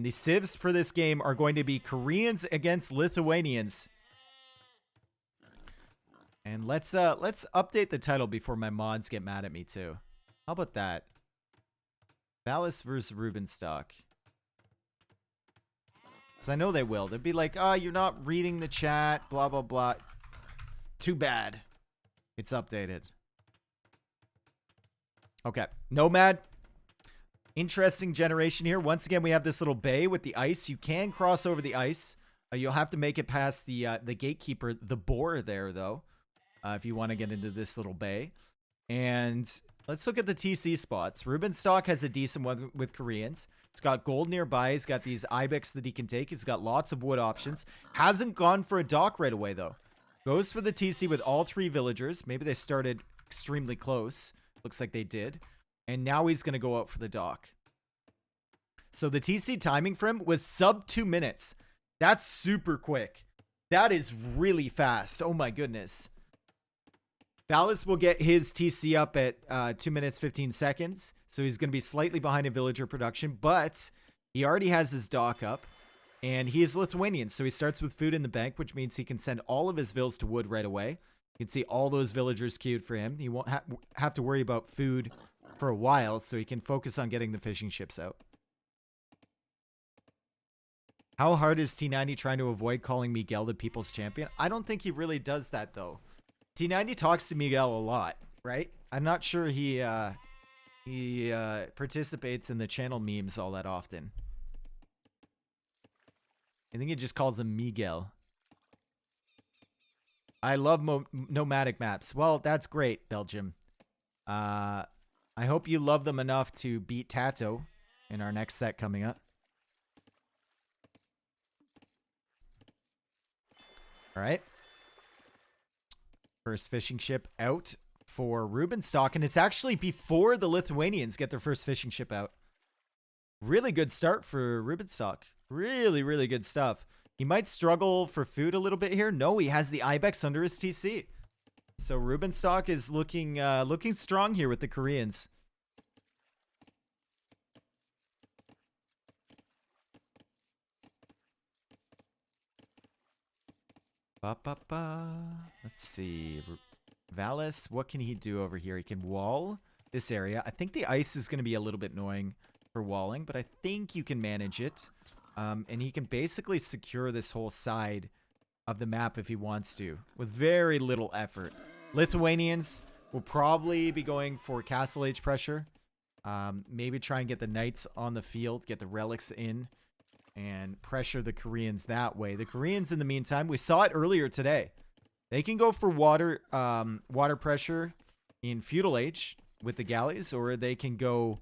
And the civs for this game are going to be Koreans against Lithuanians. And let's update the title before my mods get mad at me too. How about that? Valas versus Rubenstock. Because I know they will. They'll be like, oh, you're not reading the chat, blah, blah, blah. Too bad. It's updated. Okay. Nomad. Interesting generation here. Once again, we have this little bay with the ice. You can cross over the ice. You'll have to make it past the gatekeeper, the boar there, though, if you want to get into this little bay. And let's look at the TC spots. Rubenstock has a decent one with Koreans. It's got gold nearby. He's got these ibex that he can take. He's got lots of wood options. Hasn't gone for a dock right away, though. Goes for the TC with all 3 villagers. Maybe they started extremely close. Looks like they did. And now he's going to go out for the dock. So the TC timing for him was sub 2 minutes. That's super quick. That is really fast. Oh my goodness. Valas will get his TC up at 2 minutes, 15 seconds. So he's going to be slightly behind in villager production. But he already has his dock up. And he is Lithuanian. So he starts with food in the bank, which means he can send all of his vills to wood right away. You can see all those villagers queued for him. He won't have to worry about food for a while, so he can focus on getting the fishing ships out. How hard is T90 trying to avoid calling Miguel the people's champion? I don't think he really does that, though. T90 talks to Miguel a lot, right? I'm not sure he participates in the channel memes all that often. I think he just calls him Miguel. I love nomadic maps. Well, that's great, Belgium. I hope you love them enough to beat Tato in our next set coming up. All right. First fishing ship out for Rubenstock, and it's actually before the Lithuanians get their first fishing ship out. Really good start for Rubenstock. Really, really good stuff. He might struggle for food a little bit here. No, he has the ibex under his TC. So Rubenstock is looking strong here with the Koreans. Let's see. Valas, what can he do over here? He can wall this area. I think the ice is going to be a little bit annoying for walling, but I think you can manage it. And he can basically secure this whole side of the map if he wants to, with very little effort. Lithuanians will probably be going for castle age pressure. Maybe try and get the knights on the field, get the relics in, and pressure the Koreans that way. The Koreans, in the meantime, we saw it earlier today. They can go for water pressure in feudal age with the galleys, or they can go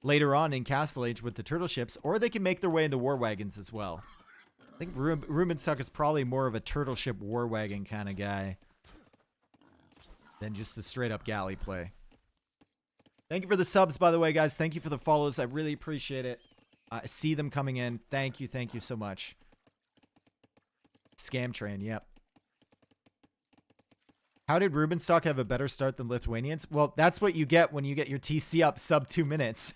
later on in castle age with the turtle ships, or they can make their way into war wagons as well. I think Rubenstock is probably more of a turtle ship war wagon kind of guy than just a straight up galley play. Thank you for the subs, by the way, guys. Thank you for the follows. I really appreciate it. I see them coming in. Thank you so much. Scam train, yep. How did Rubenstock have a better start than Lithuanians? Well, that's what you get when you get your TC up sub 2 minutes.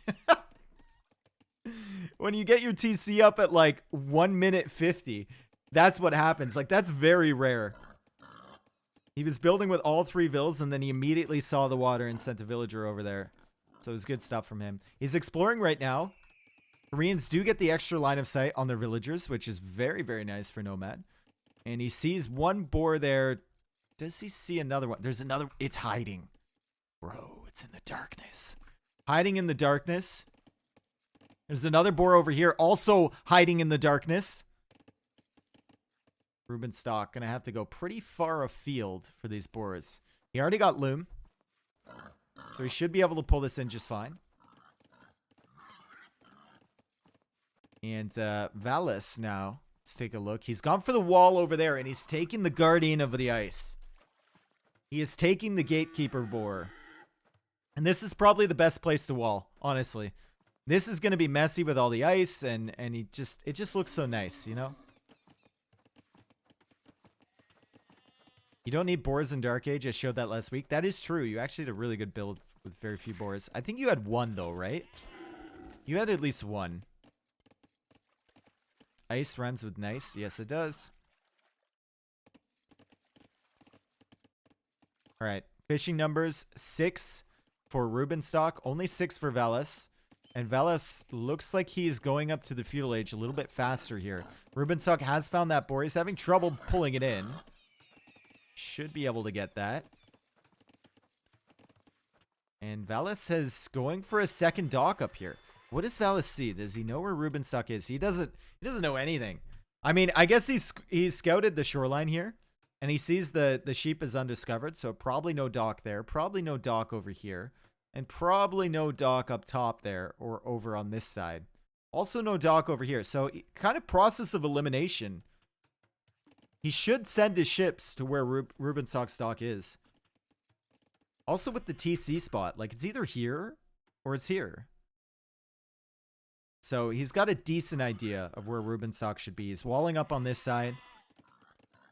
When you get your TC up at like 1 minute 50, that's what happens. Like, that's very rare. He was building with all 3 vills, and then he immediately saw the water and sent a villager over there. So it was good stuff from him. He's exploring right now. Koreans do get the extra line of sight on their villagers, which is very, very nice for Nomad. And he sees one boar there. Does he see another one? There's another. It's hiding. Bro, it's in the darkness. Hiding in the darkness. There's another boar over here, also hiding in the darkness. Rubenstock gonna have to go pretty far afield for these boars. He already got loom, so he should be able to pull this in just fine. And Valas now. Let's take a look. He's gone for the wall over there, and he's taking the guardian of the ice. He is taking the gatekeeper boar. And this is probably the best place to wall, honestly. This is going to be messy with all the ice, and it just looks so nice, you know? You don't need boars in Dark Age. I showed that last week. That is true. You actually had a really good build with very few boars. I think you had one, though, right? You had at least one. Ice rhymes with nice. Yes, it does. All right. Fishing numbers 6 for Rubenstock. Only 6 for Valas. And Valas looks like he's going up to the feudal age a little bit faster here. Rubenstock has found that boar. He's having trouble pulling it in. Should be able to get that. And Valas is going for a second dock up here. What does Valas see? Does he know where Rubenstock is? He doesn't know anything. I mean, I guess he's scouted the shoreline here. And he sees the sheep is undiscovered. So probably no dock there. Probably no dock over here. And probably no dock up top there or over on this side. Also no dock over here. So kind of process of elimination. He should send his ships to where Rubenstock's dock is. Also with the TC spot, like it's either here or it's here. So he's got a decent idea of where Rubenstock should be. He's walling up on this side.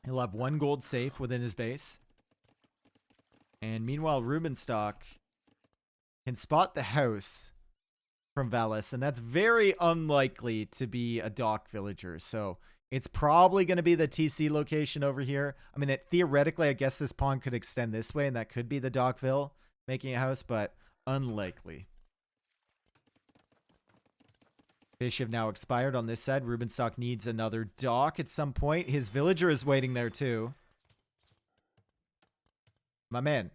He'll have 1 gold safe within his base. And meanwhile, Rubenstock can spot the house from Valas. And that's very unlikely to be a dock villager. So it's probably going to be the TC location over here. I mean, theoretically, I guess this pawn could extend this way, and that could be the Dockville making a house, but unlikely. Fish have now expired on this side. Rubenstock needs another dock at some point. His villager is waiting there, too. My man.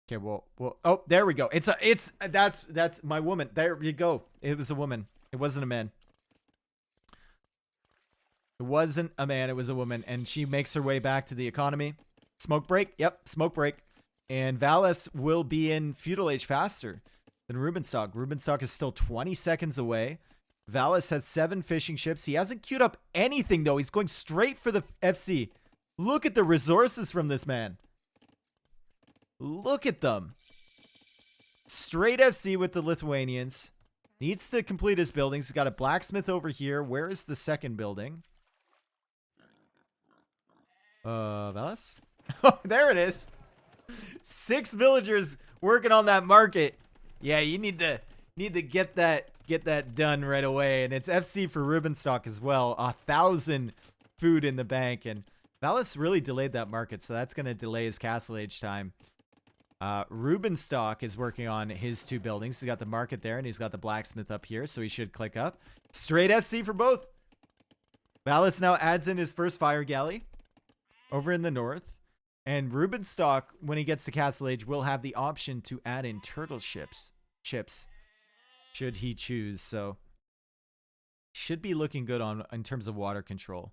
Okay, well, oh, there we go. That's my woman. There you go. It was a woman. It wasn't a man. It wasn't a man. It was a woman. And she makes her way back to the economy. Smoke break. Yep, smoke break. And Valas will be in feudal age faster than Rubenstock. Rubenstock is still 20 seconds away. Valas has 7 fishing ships. He hasn't queued up anything, though. He's going straight for the FC. Look at the resources from this man. Look at them. Straight FC with the Lithuanians. Needs to complete his buildings. He's got a blacksmith over here. Where is the second building? Valas? Oh, there it is. 6 villagers working on that market. Yeah, you need to get that done right away. And it's FC for Rubenstock as well. 1,000 food in the bank. And Valas really delayed that market, so that's going to delay his castle age time. Rubenstock is working on his 2 buildings. He's got the market there, and he's got the blacksmith up here, so he should click up. Straight FC for both. Valas now adds in his first fire galley over in the north. And Rubenstock, when he gets to castle age, will have the option to add in turtle chips, should he choose. So should be looking good in terms of water control.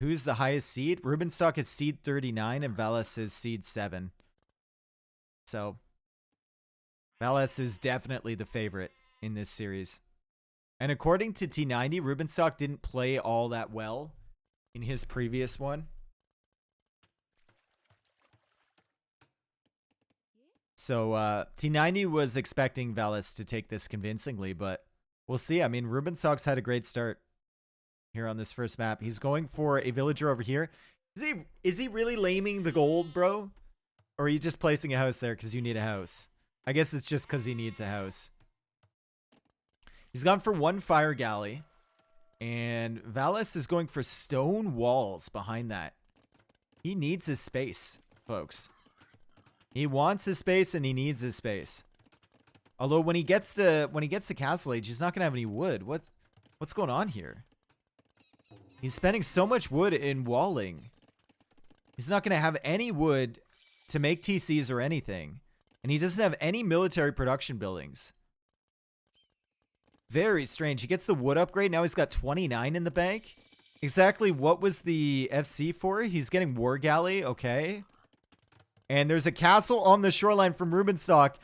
Who's the highest seed? Rubenstock is seed 39 and Valas is seed 7. So Valas is definitely the favorite in this series. And according to T90, Rubenstock didn't play all that well in his previous one. So T90 was expecting Valas to take this convincingly, but we'll see. I mean, Rubenstock's had a great start here on this first map. He's going for a villager over here. Is he really laming the gold, bro? Or are you just placing a house there because you need a house? I guess it's just because he needs a house. He's gone for 1 fire galley. And Valas is going for stone walls behind that. He needs his space, folks. He wants his space and he needs his space. Although when he gets to castle age, he's not gonna have any wood. What's going on here? He's spending so much wood in walling. He's not gonna have any wood to make TCs or anything. And he doesn't have any military production buildings. Very strange. He gets the wood upgrade. Now he's got 29 in the bank. Exactly what was the FC for? He's getting War Galley. Okay. And there's a castle on the shoreline from Rubenstock.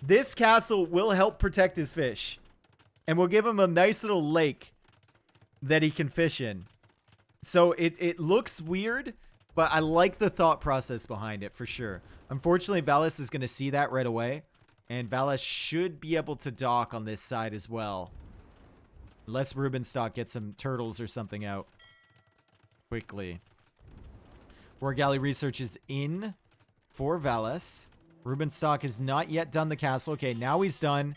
This castle will help protect his fish. And will give him a nice little lake that he can fish in. So it looks weird, but I like the thought process behind it for sure. Unfortunately, Valas is going to see that right away. And Valas should be able to dock on this side as well. Unless Rubenstock gets some turtles or something out quickly. War Galley research is in for Valas. Rubenstock has not yet done the castle. Okay, now he's done.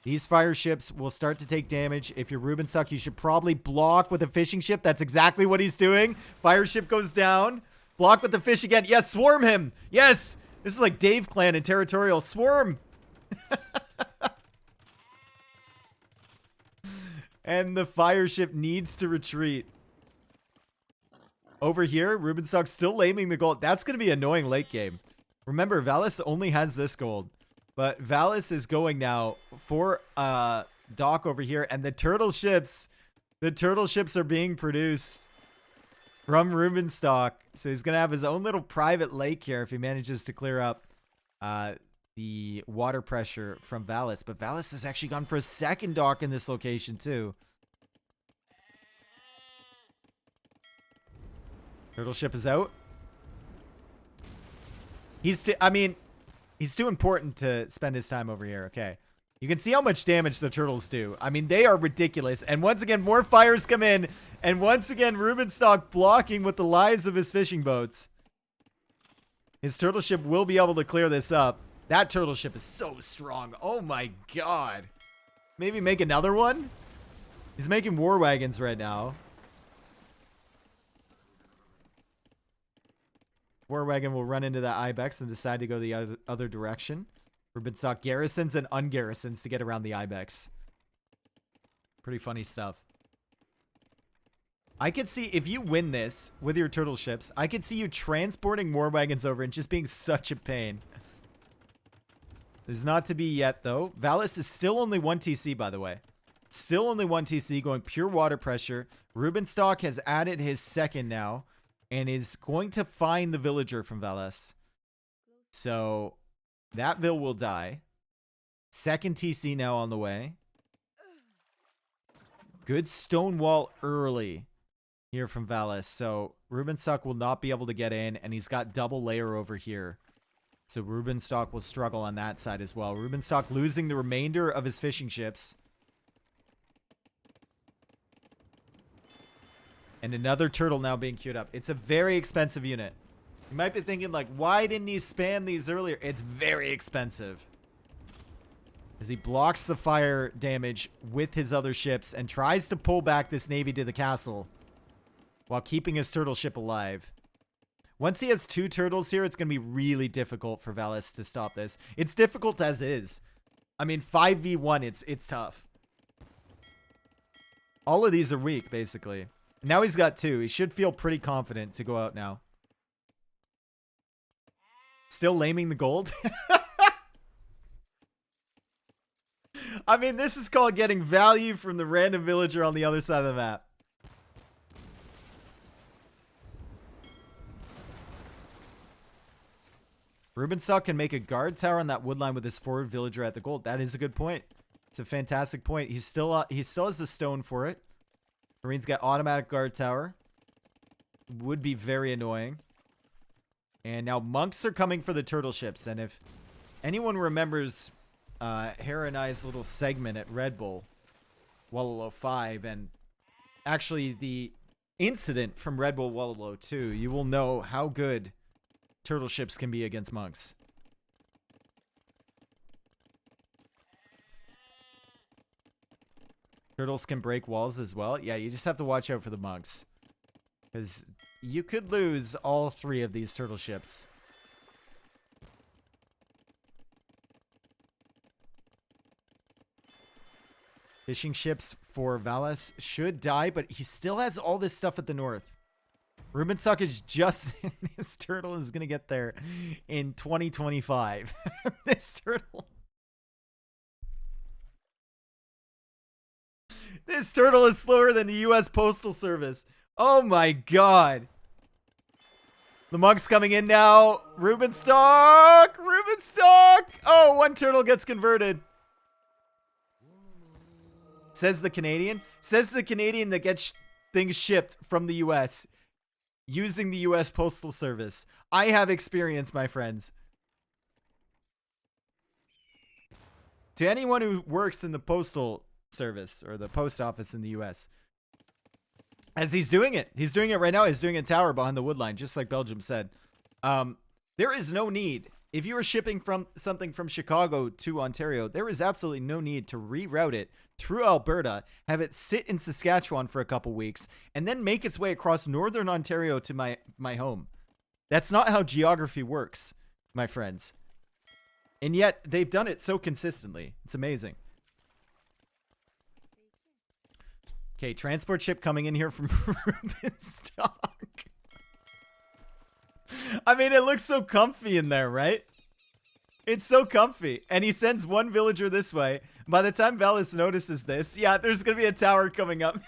These fire ships will start to take damage. If you're Rubenstock, you should probably block with a fishing ship. That's exactly what he's doing. Fire ship goes down. Block with the fish again. Yes, swarm him. Yes. This is like Dave Clan and Territorial. Swarm. And the fire ship needs to retreat. Over here, Rubenstock's still laming the gold. That's going to be annoying late game. Remember, Valas only has this gold. But Valas is going now for dock over here. And the turtle ships are being produced from Rubenstock. So he's going to have his own little private lake here if he manages to clear up the water pressure from Valas. But Valas has actually gone for a second dock in this location too. Turtle ship is out. He's too important to spend his time over here. Okay. You can see how much damage the turtles do. I mean, they are ridiculous. And once again, more fires come in. And once again, Rubenstock blocking with the lives of his fishing boats. His turtle ship will be able to clear this up. That turtle ship is so strong. Oh my god. Maybe make another one? He's making war wagons right now. War wagon will run into that ibex and decide to go the other direction. Rubenstock garrisons and ungarrisons to get around the ibex. Pretty funny stuff. I could see, if you win this with your turtle ships, I could see you transporting war wagons over and just being such a pain. This is not to be yet, though. Valas is still only 1 TC, by the way. Still only 1 TC, going pure water pressure. Rubenstock has added his second now. And is going to find the villager from Valas. So that Vil will die. Second TC now on the way. Good stone wall early here from Valas. So Rubenstock will not be able to get in. And he's got double layer over here. So Rubenstock will struggle on that side as well. Rubenstock losing the remainder of his fishing ships. And another turtle now being queued up. It's a very expensive unit. You might be thinking, like, why didn't he spam these earlier? It's very expensive. As he blocks the fire damage with his other ships and tries to pull back this navy to the castle while keeping his turtle ship alive. Once he has 2 turtles here, it's going to be really difficult for Valas to stop this. It's difficult as is. I mean, 5v1, it's tough. All of these are weak, basically. Now he's got 2. He should feel pretty confident to go out now. Still laming the gold. I mean, this is called getting value from the random villager on the other side of the map. Rubenstock can make a guard tower on that wood line with his forward villager at the gold. That is a good point. It's a fantastic point. He still has the stone for it. Marines got automatic guard tower. Would be very annoying. And now monks are coming for the turtle ships. And if anyone remembers Hera and I's little segment at Red Bull, Wallalow 5, and actually the incident from Red Bull Wallalow 2, you will know how good turtle ships can be against monks. Turtles can break walls as well. Yeah, you just have to watch out for the monks. Because you could lose all 3 of these turtle ships. Fishing ships for Valas should die, but he still has all this stuff at the north. Rubenstock is just... This turtle is going to get there in 2025. This turtle... This turtle is slower than the U.S. Postal Service. Oh my god. The monks coming in now. Rubenstock! Rubenstock! Oh, 1 turtle gets converted. Says the Canadian. Says the Canadian that gets things shipped from the U.S. using the U.S. Postal Service. I have experience, my friends. To anyone who works in the postal service or the post office in the US. As he's doing it. He's doing it right now. He's doing a tower behind the wood line, just like Belgium said. There is no need. If you are shipping from something from Chicago to Ontario, there is absolutely no need to reroute it through Alberta, have it sit in Saskatchewan for a couple weeks, and then make its way across northern Ontario to my home. That's not how geography works, my friends. And yet, they've done it so consistently. It's amazing. Okay, transport ship coming in here from Rubenstock. I mean, it looks so comfy in there, right? It's so comfy. And he sends one villager this way. By the time Valas notices this, yeah, there's going to be a tower coming up.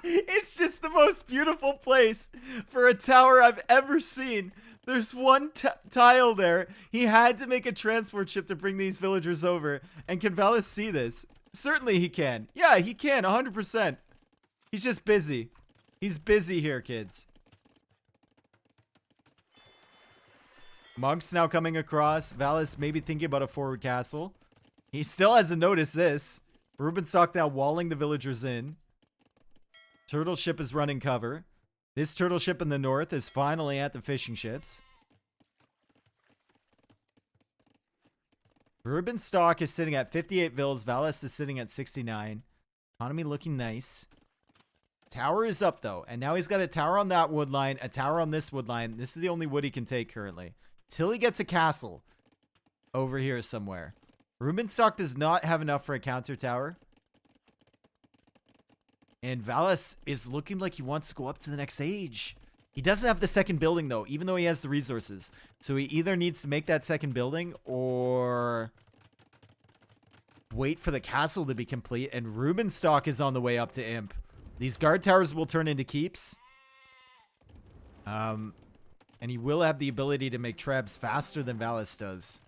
It's just the most beautiful place for a tower I've ever seen. There's one tile there. He had to make a transport ship to bring these villagers over. And can Valas see this? Certainly he can. Yeah, he can, 100%. He's just busy. He's busy here, kids. Monks now coming across. Valas maybe thinking about a forward castle. He still hasn't noticed this. Rubenstock now walling the villagers in. Turtle ship is running cover. This turtle ship in the north is finally at the fishing ships. Rubenstock is sitting at 58 vills. Valas is sitting at 69. Economy looking nice. Tower is up, though. And now he's got a tower on that wood line, a tower on this wood line. This is the only wood he can take currently. Till he gets a castle over here somewhere. Rubenstock does not have enough for a counter tower. And Valas is looking like he wants to go up to the next age. He doesn't have the second building, though, even though he has the resources. So he either needs to make that second building or wait for the castle to be complete. And Rubenstock is on the way up to Imp. These guard towers will turn into keeps. And he will have the ability to make trebs faster than Valas does.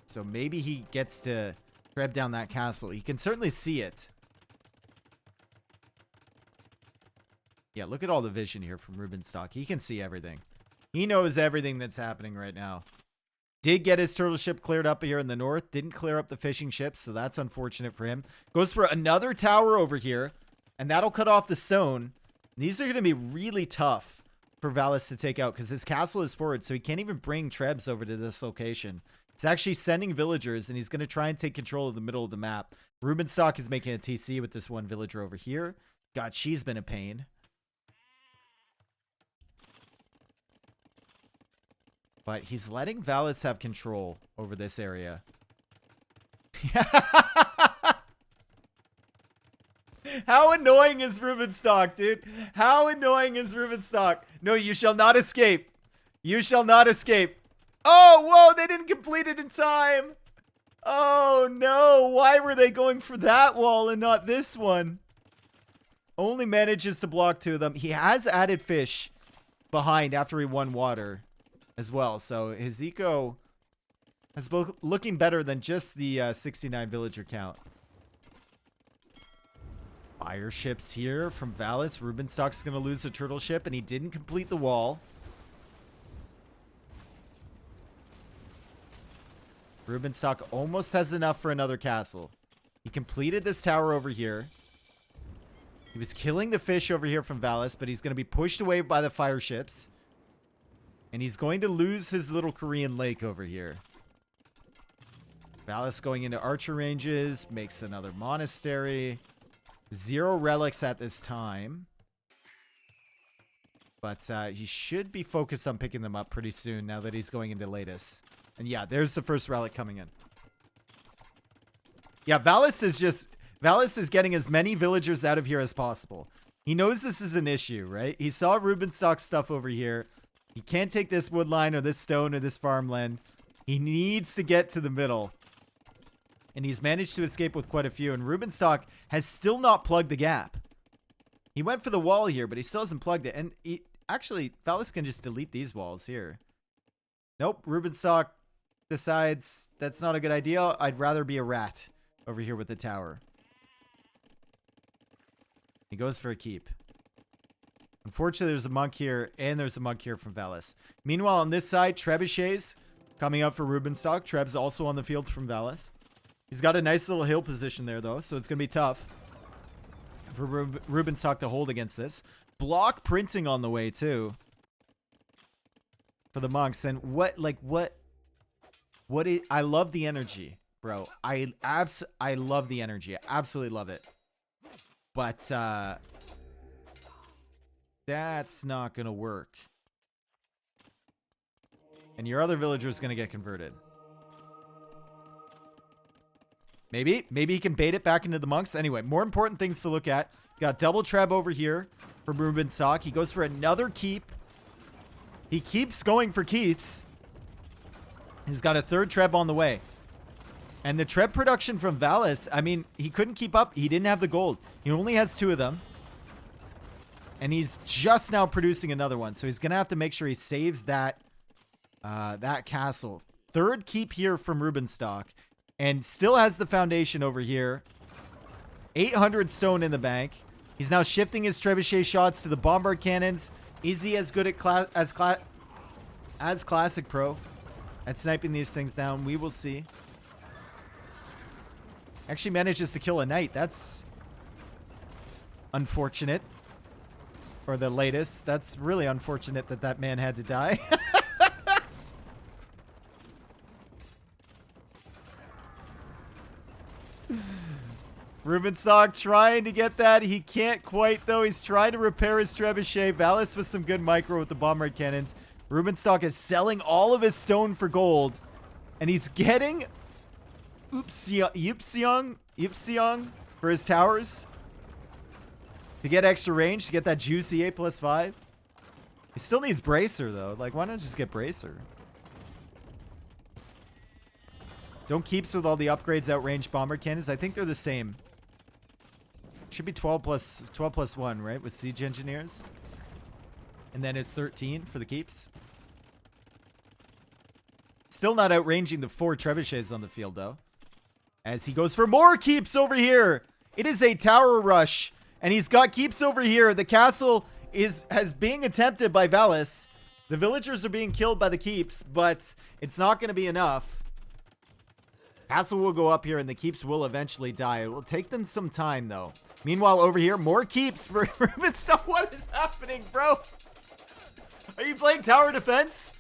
So maybe he gets to treb down that castle. He can certainly see it. Yeah, look at all the vision here from Rubenstock. He can see everything. He knows everything that's happening right now. Did get his turtle ship cleared up here in the north. Didn't clear up the fishing ships, so that's unfortunate for him. Goes for another tower over here, and that'll cut off the stone. These are going to be really tough for Valas to take out because his castle is forward, so he can't even bring trebs over to this location. He's actually sending villagers, and he's going to try and take control of the middle of the map. Rubenstock is making a TC with this one villager over here. God, she's been a pain. But he's letting Valas have control over this area. How annoying is Rubenstock, dude? How annoying is Rubenstock? No, you shall not escape. You shall not escape. Oh, whoa, they didn't complete it in time. Oh, no. Why were they going for that wall and not this one? Only manages to block two of them. He has added fish behind after he won water as well. So his eco is both looking better than just the 69 villager count. Fire ships here from Valas. Rubenstock's going to lose the turtle ship, and he didn't complete the wall. Rubenstock almost has enough for another castle. He completed this tower over here. He was killing the fish over here from Valas, but he's going to be pushed away by the fire ships. And he's going to lose his little Korean lake over here. Valas going into archer ranges. Makes another monastery. 0 relics at this time. But he should be focused on picking them up pretty soon now that he's going into latest. And yeah, there's the first relic coming in. Yeah, Valas is getting as many villagers out of here as possible. He knows this is an issue, right? He saw Rubenstock's stuff over here. He can't take this wood line or this stone or this farmland. He needs to get to the middle. And he's managed to escape with quite a few. And Rubenstock has still not plugged the gap. He went for the wall here, but he still hasn't plugged it. And actually, Valas can just delete these walls here. Nope, Rubenstock decides that's not a good idea. I'd rather be a rat over here with the tower. He goes for a keep. Unfortunately, there's a monk here, and there's a monk here from Valas. Meanwhile, on this side, trebuchets coming up for Rubenstock. Treb's also on the field from Valas. He's got a nice little hill position there, though, so it's going to be tough for Rubenstock to hold against this. Block printing on the way, too, for the monks. And I love the energy, bro. I love the energy. I absolutely love it. But that's not going to work. And your other villager is going to get converted. Maybe he can bait it back into the monks. Anyway, more important things to look at. Got double treb over here from Rubenstock. He goes for another keep. He keeps going for keeps. He's got a third treb on the way. And the treb production from Valas, I mean, he couldn't keep up. He didn't have the gold. He only has 2 of them. And he's just now producing another one. So he's going to have to make sure he saves that castle. Third keep here from Rubenstock. And still has the foundation over here. 800 stone in the bank. He's now shifting his trebuchet shots to the bombard cannons. Is he as good at as Classic Pro at sniping these things down? We will see. Actually manages to kill a knight. That's unfortunate. Or the latest. That's really unfortunate that that man had to die. Rubenstock trying to get that. He can't quite, though. He's trying to repair his trebuchet. Valas with some good micro with the bombard cannons. Rubenstock is selling all of his stone for gold. And he's getting Yupseong for his towers. To get extra range, to get that juicy 8+5. He still needs Bracer, though. Like, why not just get Bracer? Don't keeps with all the upgrades outrange bomber cannons. I think they're the same. Should be 12 plus 1, right? With siege engineers. And then it's 13 for the keeps. Still not outranging the 4 trebuchets on the field, though. As he goes for more keeps over here. It is a tower rush. And he's got keeps over here. The castle has being attempted by Valas. The villagers are being killed by the keeps, but it's not going to be enough. Castle will go up here and the keeps will eventually die. It will take them some time, though. Meanwhile, over here, more keeps for Rubenstock. What is happening, bro? Are you playing tower defense?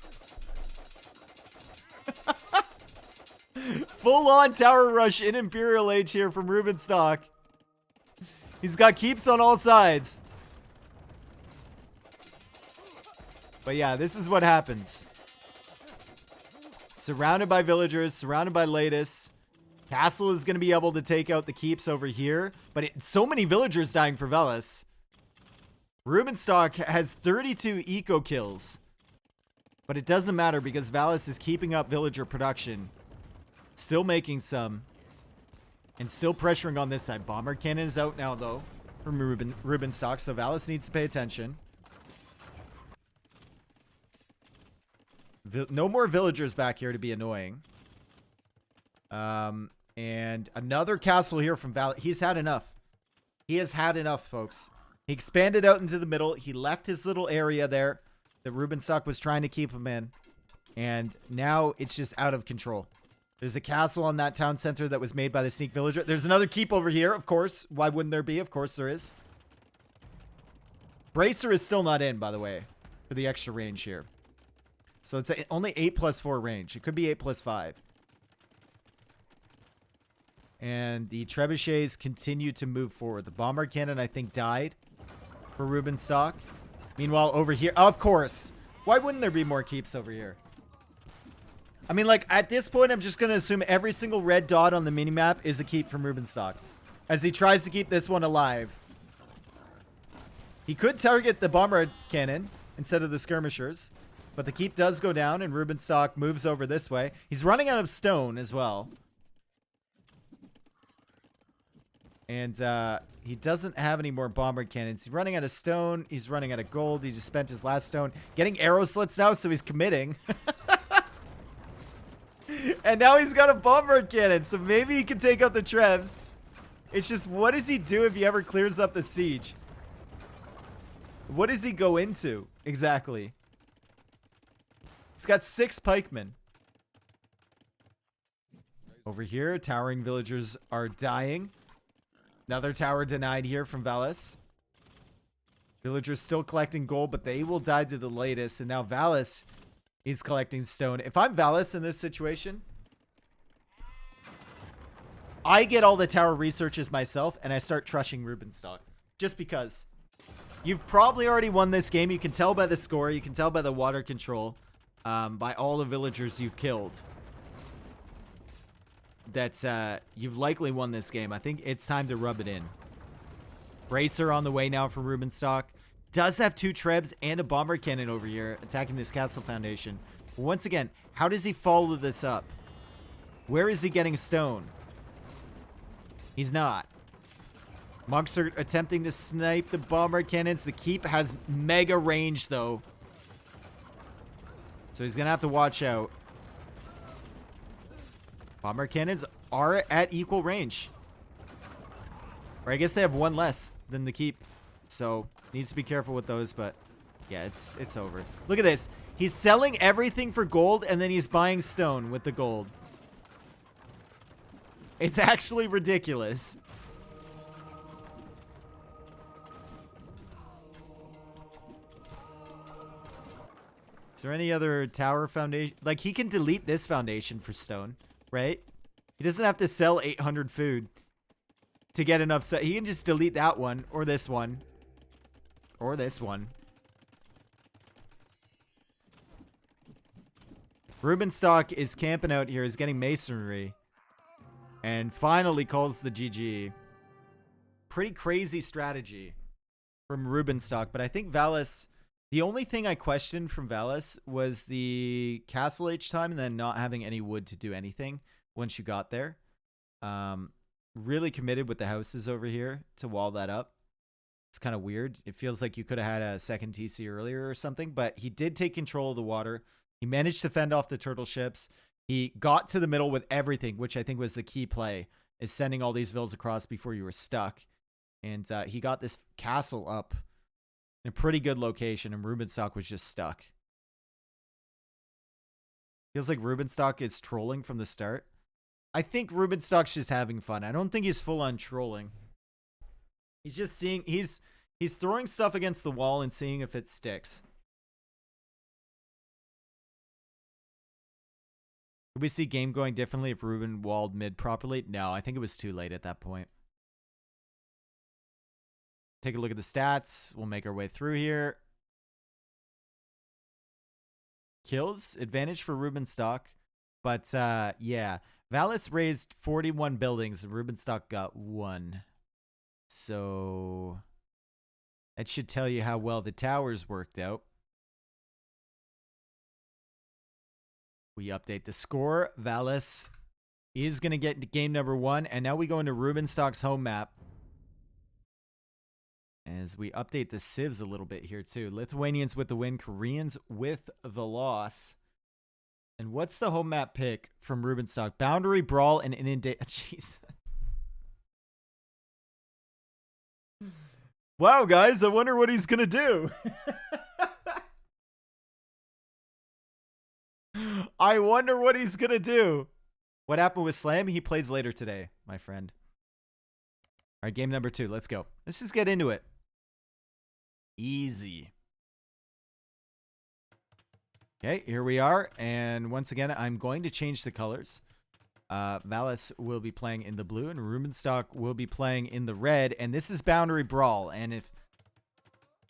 Full-on tower rush in Imperial Age here from Rubenstock. He's got keeps on all sides. But yeah, this is what happens. Surrounded by villagers, surrounded by Latest. Castle is going to be able to take out the keeps over here. But so many villagers dying for Valas. Rubenstock has 32 eco kills. But it doesn't matter because Valas is keeping up villager production. Still making some. And still pressuring on this side. Bomber cannon is out now, though, from Rubenstock. So Valas needs to pay attention. No more villagers back here to be annoying. And another castle here from Valas. He's had enough. He has had enough, folks. He expanded out into the middle. He left his little area there that Rubenstock was trying to keep him in. And now it's just out of control. There's a castle on that town center that was made by the sneak villager. There's another keep over here, of course. Why wouldn't there be? Of course there is. Bracer is still not in, by the way, for the extra range here. So it's only 8+4 range. It could be 8+5. And the trebuchets continue to move forward. The bombard cannon, I think, died for Rubenstock. Meanwhile, over here, of course. Why wouldn't there be more keeps over here? I mean, like, at this point, I'm just going to assume every single red dot on the minimap is a keep from Rubenstock. As he tries to keep this one alive. He could target the bombard cannon instead of the skirmishers. But the keep does go down, and Rubenstock moves over this way. He's running out of stone as well. And he doesn't have any more bombard cannons. He's running out of stone. He's running out of gold. He just spent his last stone. Getting arrow slits now, so he's committing. And now he's got a bombard cannon, so maybe he can take out the trebs. It's just, what does he do if he ever clears up the siege? What does he go into, exactly? He's got 6 pikemen. Over here, towering villagers are dying. Another tower denied here from Valas. Villagers still collecting gold, but they will die to the latest. And now Valas is collecting stone. If I'm Valas in this situation, I get all the tower researches myself, and I start trushing Rubenstock. Just because. You've probably already won this game. You can tell by the score. You can tell by the water control. By all the villagers you've killed. That you've likely won this game. I think it's time to rub it in. Bracer on the way now for Rubenstock. Does have 2 trebs and a bomber cannon over here attacking this castle foundation. Once again, how does he follow this up? Where is he getting stone? He's not. Monks are attempting to snipe the bomber cannons. The keep has mega range, though. So he's going to have to watch out. Bomber cannons are at equal range. Or I guess they have 1 less than the keep. So needs to be careful with those, but yeah, it's over. Look at this. He's selling everything for gold, and then he's buying stone with the gold. It's actually ridiculous. Is there any other tower foundation? Like, he can delete this foundation for stone, right? He doesn't have to sell 800 food to get enough. He can just delete that one, or this one, or this one. Rubenstock is camping out here. He's getting masonry. And finally calls the GG. Pretty crazy strategy from Rubenstock. But I think Valas... The only thing I questioned from Valas was the castle age time and then not having any wood to do anything once you got there. Really committed with the houses over here to wall that up. It's kind of weird. It feels like you could have had a second TC earlier or something, but he did take control of the water. He managed to fend off the turtle ships. He got to the middle with everything, which I think was the key play, is sending all these villas across before you were stuck. And he got this castle up in a pretty good location, and Rubenstock was just stuck. Feels like Rubenstock is trolling from the start. I think Rubenstock's just having fun. I don't think he's full on trolling. He's just seeing... He's throwing stuff against the wall and seeing if it sticks. Could we see game going differently if Ruben walled mid properly? No, I think it was too late at that point. Take a look at the stats. We'll make our way through here. Kills, advantage for Rubenstock. But, yeah. Valas raised 41 buildings and Rubenstock got 1. So, that should tell you how well the towers worked out. We update the score. Valas is going to get into game number 1. And now we go into Rubenstock's home map. As we update the civs a little bit here too. Lithuanians with the win, Koreans with the loss. And what's the home map pick from Rubenstock? Boundary, Brawl, and Inundate. Jesus. Wow, guys, I wonder what he's going to do. I wonder what he's going to do. What happened with Slam? He plays later today, my friend. All right, game number 2. Let's go. Let's just get into it. Easy. Okay, here we are. And once again, I'm going to change the colors. Valas will be playing in the blue and Rubenstock will be playing in the red. And this is Boundary Brawl. And if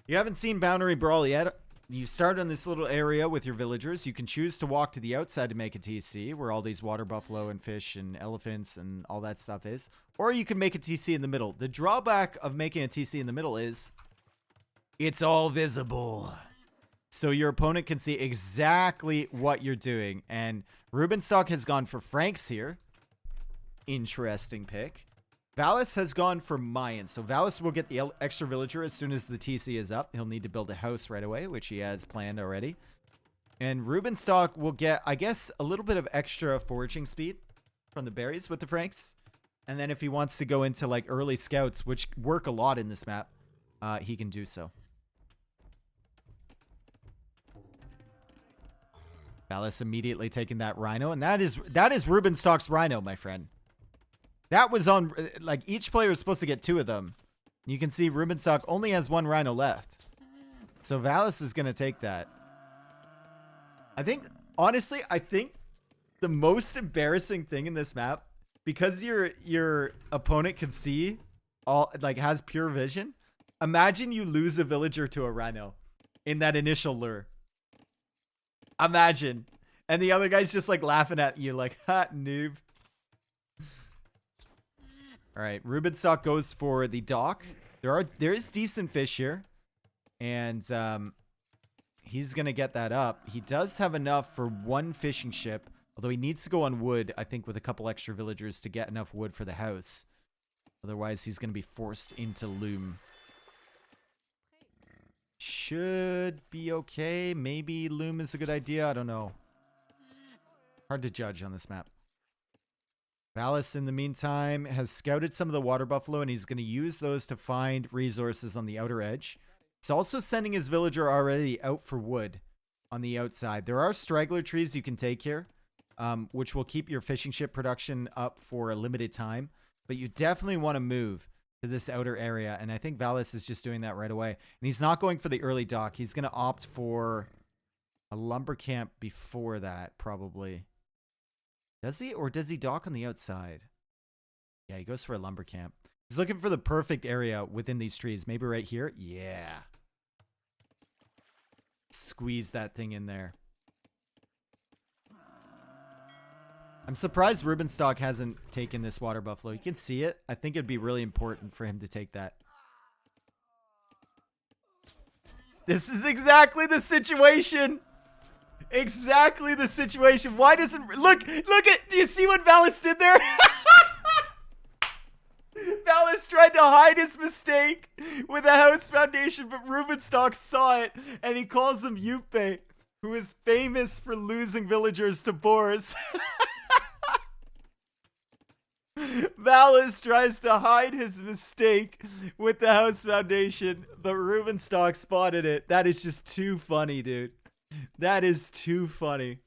you haven't seen Boundary Brawl yet, you start on this little area with your villagers. You can choose to walk to the outside to make a TC, where all these water buffalo and fish and elephants and all that stuff is. Or you can make a TC in the middle. The drawback of making a TC in the middle is it's all visible. So your opponent can see exactly what you're doing. And Rubenstock has gone for Franks here. Interesting pick. Valas has gone for Mayan. So Valas will get the extra villager as soon as the TC is up. He'll need to build a house right away, which he has planned already. And Rubenstock will get, I guess, a little bit of extra foraging speed from the berries with the Franks. And then if he wants to go into like early scouts, which work a lot in this map, he can do so. Valas immediately taking that rhino, and that is Rubenstock's rhino, my friend. That was on, like, each player is supposed to get 2 of them. You can see Rubenstock only has 1 rhino left. So Valas is going to take that. Honestly, I think the most embarrassing thing in this map, because your opponent can see all, like, has pure vision. Imagine you lose a villager to a rhino in that initial lure. Imagine. And the other guy's just like laughing at you like, ha, noob. All right, Rubenstock goes for the dock. There is decent fish here. And he's going to get that up. He does have enough for 1 fishing ship. Although he needs to go on wood, I think, with a couple extra villagers to get enough wood for the house. Otherwise, he's going to be forced into loom. Should be okay. Maybe loom is a good idea. I don't know. Hard to judge on this map. Valas, in the meantime, has scouted some of the water buffalo, and he's going to use those to find resources on the outer edge. He's also sending his villager already out for wood on the outside. There are straggler trees you can take here, which will keep your fishing ship production up for a limited time. But you definitely want to move to this outer area, and I think Valas is just doing that right away. And he's not going for the early dock. He's going to opt for a lumber camp before that, probably. Does he? Or does he dock on the outside? Yeah, he goes for a lumber camp. He's looking for the perfect area within these trees. Maybe right here? Yeah. Squeeze that thing in there. I'm surprised Rubenstock hasn't taken this water buffalo. You can see it. I think it'd be really important for him to take that. This is exactly the situation. Exactly the situation. Why doesn't... Look at... Do you see what Valas did there? Valas tried to hide his mistake with a house foundation, but Rubenstock saw it, and he calls him Yuppe, who is famous for losing villagers to boars. Valas tries to hide his mistake with the house foundation, but Rubenstock spotted it. That is just too funny, dude. That is too funny.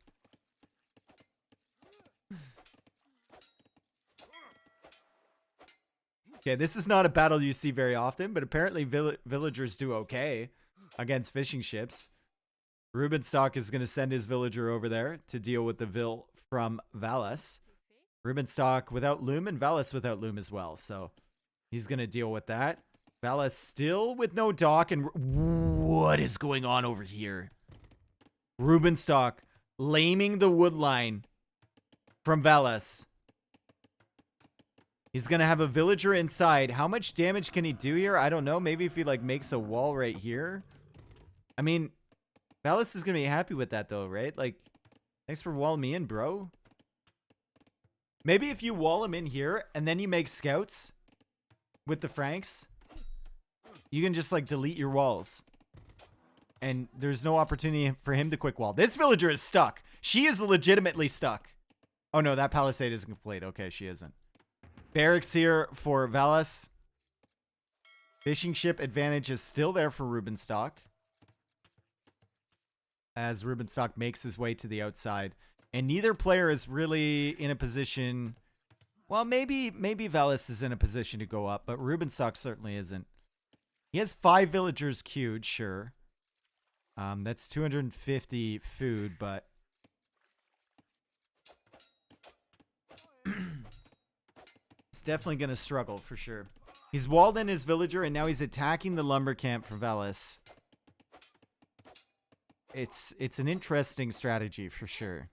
Okay, this is not a battle you see very often, but apparently villagers do okay against fishing ships. Rubenstock is going to send his villager over there to deal with the vill from Valas. Rubenstock without loom and Valas without loom as well. So he's going to deal with that. Valas still with no dock. And what is going on over here? Rubenstock laming the wood line from Valas. He's going to have a villager inside. How much damage can he do here? I don't know. Maybe if he like makes a wall right here. I mean, Valas is going to be happy with that though, right? Like, thanks for walling me in, bro. Maybe if you wall him in here and then you make scouts with the Franks, you can just like delete your walls. And there's no opportunity for him to quick wall. This villager is stuck. She is legitimately stuck. Oh no, that palisade isn't complete. Okay, she isn't. Barracks here for Valas. Fishing ship advantage is still there for Rubenstock. As Rubenstock makes his way to the outside. And neither player is really in a position... Well, maybe Valas is in a position to go up, but Rubenstock certainly isn't. He has 5 villagers queued, sure. That's 250 food, but... He's definitely going to struggle, for sure. He's walled in his villager, and now he's attacking the lumber camp for Valas. It's an interesting strategy, for sure.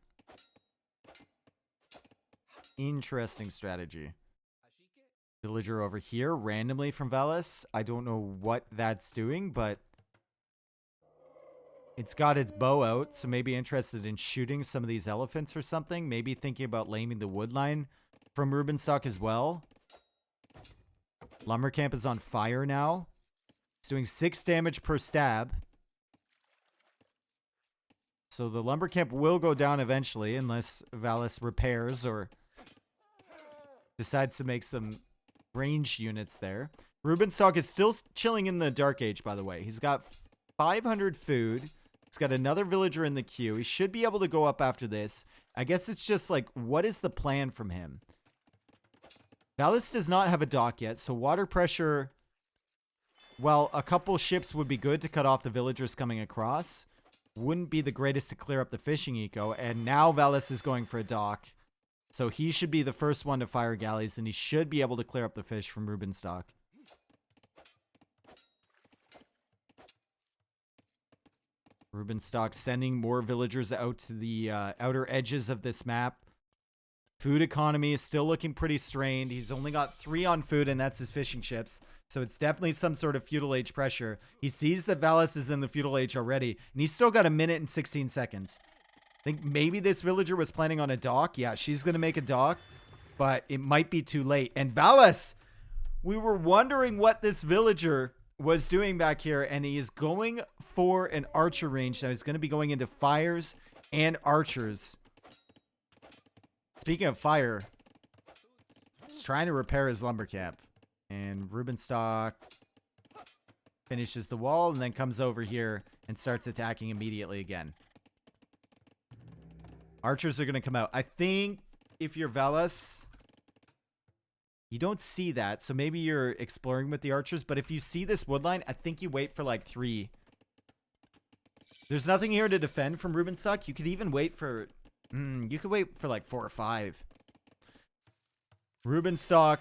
Interesting strategy. Villager over here, randomly from Valas. I don't know what that's doing, but... It's got its bow out, so maybe interested in shooting some of these elephants or something. Maybe thinking about laming the wood line from Rubenstock as well. Lumber camp is on fire now. It's doing 6 damage per stab. So the lumber camp will go down eventually, unless Valas repairs or decides to make some range units there. Rubenstock is still chilling in the Dark Age, by the way. He's got 500 food. He's got another villager in the queue. He should be able to go up after this. I guess it's just like, what is the plan from him? Valas does not have a dock yet, so water pressure... Well, a couple ships would be good to cut off the villagers coming across. Wouldn't be the greatest to clear up the fishing eco. And now Valas is going for a dock. So he should be the first one to fire galleys, and he should be able to clear up the fish from Rubenstock. Rubenstock sending more villagers out to the outer edges of this map. Food economy is still looking pretty strained. He's only got 3 on food, and that's his fishing ships. So it's definitely some sort of feudal age pressure. He sees that Valas is in the feudal age already, and he's still got 1 minute and 16 seconds. I think maybe this villager was planning on a dock. Yeah, she's going to make a dock, but it might be too late. And Valas, we were wondering what this villager was doing back here, and he is going for an archer range. Now he's going to be going into fires and archers. Speaking of fire, he's trying to repair his lumber camp. And Rubenstock finishes the wall and then comes over here and starts attacking immediately again. Archers are going to come out. I think if you're Valas, you don't see that. So maybe you're exploring with the archers. But if you see this wood line, I think you wait for like 3. There's nothing here to defend from Rubenstock. You could even wait for... you could wait for like 4 or 5. Rubenstock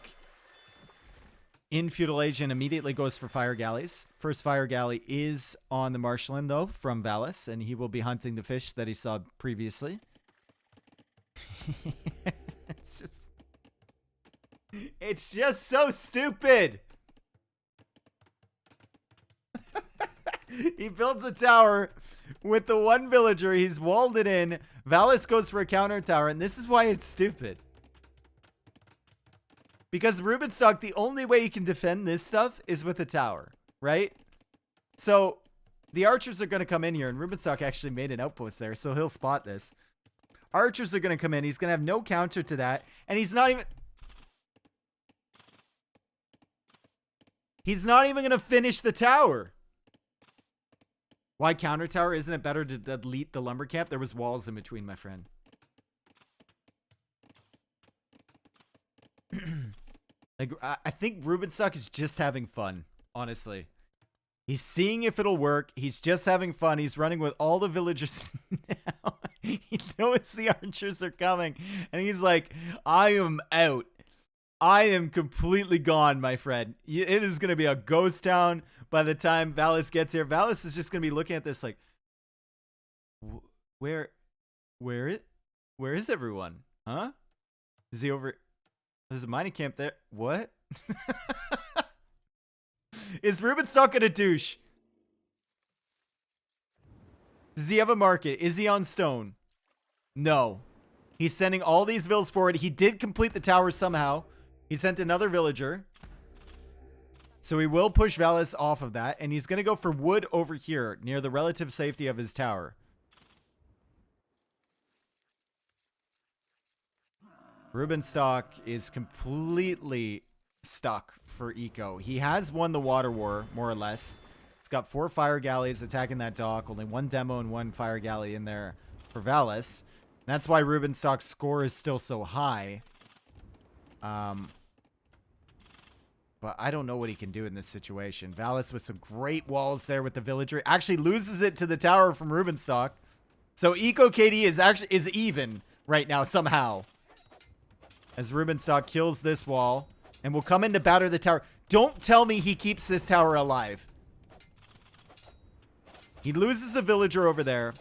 in feudal age and immediately goes for fire galleys. First fire galley is on the marshland though from Valas, and he will be hunting the fish that he saw previously. It's just so stupid. He builds a tower with the 1 villager. He's walled it in. Valas goes for a counter tower, and this is why it's stupid. Because Rubenstock, the only way he can defend this stuff is with a tower, right? So the archers are going to come in here, and Rubenstock actually made an outpost there, so he'll spot this. Archers are going to come in. He's going to have no counter to that, and he's not even going to finish the tower. Why counter tower? Isn't it better to delete the lumber camp? There was walls in between, my friend. Like, I think Rubenstock is just having fun, honestly. He's seeing if it'll work. He's just having fun. He's running with all the villagers now. He knows the archers are coming. And he's like, I am out. I am completely gone, my friend. It is going to be a ghost town by the time Valas gets here. Valas is just going to be looking at this like, where is everyone? Huh? Is he over? There's a mining camp there. What? Is Rubenstock a douche? Does he have a market? Is he on stone? No. He's sending all these villas forward. He did complete the tower somehow. He sent another villager. So he will push Valas off of that. And he's going to go for wood over here near the relative safety of his tower. Rubenstock is completely stuck for eco. He has won the water war, more or less. He's got 4 fire galleys attacking that dock. Only 1 demo and 1 fire galley in there for Valas. And that's why Rubenstock's score is still so high. But I don't know what he can do in this situation. Valas with some great walls there with the villager. Actually loses it to the tower from Rubenstock. So eco KD is even right now somehow. As Rubenstock kills this wall and will come in to batter the tower. Don't tell me he keeps this tower alive. He loses a villager over there.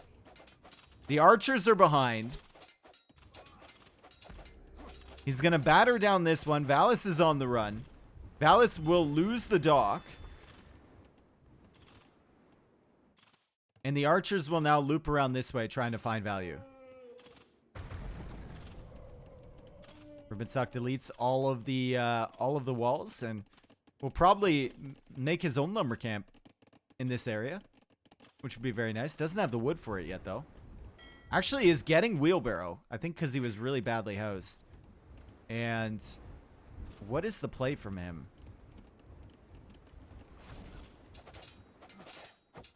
The archers are behind. He's going to batter down this one. Valas is on the run. Valas will lose the dock. And the archers will now loop around this way trying to find value. Rubenstock deletes all of the walls and will probably make his own lumber camp in this area, which would be very nice. Doesn't have the wood for it yet, though. Actually, is getting wheelbarrow. I think because he was really badly housed. And what is the play from him?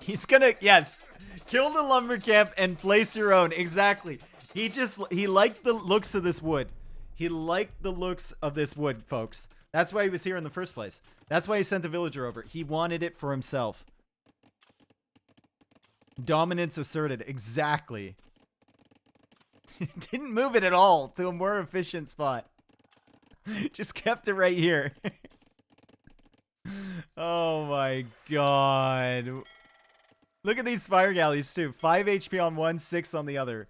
He's gonna, yes, Kill the lumber camp and place your own. Exactly. He liked the looks of this wood. He liked the looks of this wood, folks. That's why he was here in the first place. That's why he sent the villager over. He wanted it for himself. Dominance asserted. Exactly. Didn't move it at all to a more efficient spot. Just kept it right here. Oh my god. Look at these fire galleys too. 5 HP on one, 6 on the other.